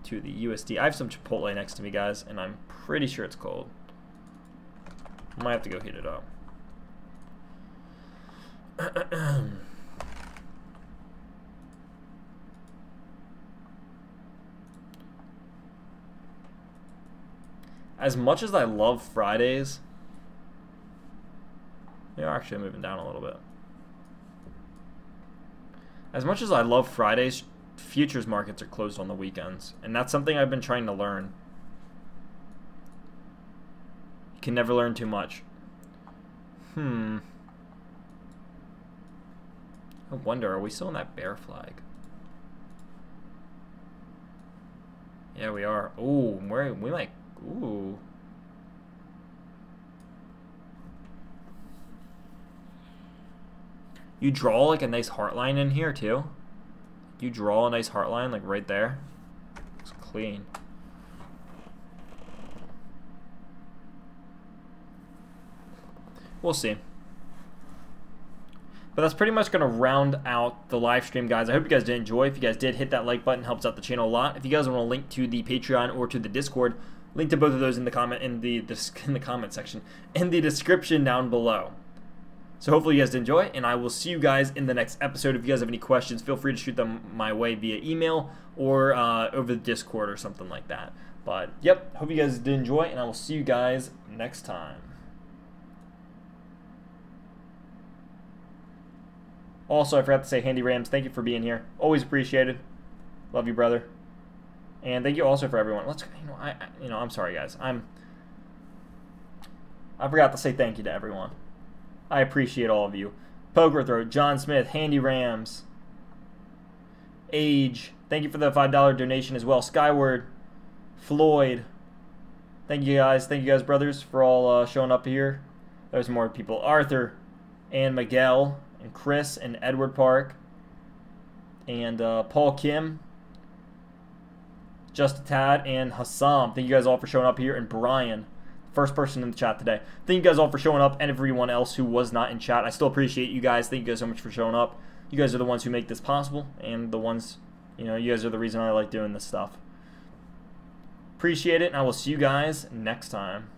to the USD. I have some Chipotle next to me, guys, and I'm pretty sure it's cold. I might have to go heat it up. As much as I love Fridays, they're actually moving down a little bit. As much as I love Fridays, futures markets are closed on the weekends, and that's something I've been trying to learn. You can never learn too much. I wonder, are we still in that bear flag? Yeah, we are. Ooh, we might. Ooh. You draw like a nice heart line in here too. You draw a nice heart line like right there. It's clean. We'll see. But that's pretty much going to round out the live stream, guys. I hope you guys did enjoy. If you guys did, hit that like button. Helps out the channel a lot. If you guys want a link to the Patreon or to the Discord, link to both of those in the comment section, in the description down below. So hopefully you guys did enjoy, and I will see you guys in the next episode. If you guys have any questions, feel free to shoot them my way via email or over the Discord or something like that. But yep, hope you guys did enjoy, and I will see you guys next time. Also, I forgot to say, Handy Rams, thank you for being here. Always appreciated. Love you, brother. And thank you also for everyone. I'm sorry, guys. I forgot to say thank you to everyone. I appreciate all of you. Poker Throat, John Smith, Handy Rams, Age. Thank you for the $5 donation as well. Skyward, Floyd. Thank you guys. Thank you guys, brothers, for all showing up here. There's more people. Arthur and Miguel and Chris and Edward Park and Paul Kim. Just a Tad and Hassam. Thank you guys all for showing up here. And Brian, first person in the chat today. Thank you guys all for showing up, and everyone else who was not in chat. I still appreciate you guys. Thank you guys so much for showing up. You guys are the ones who make this possible, and the ones, you guys are the reason I like doing this stuff. Appreciate it, and I will see you guys next time.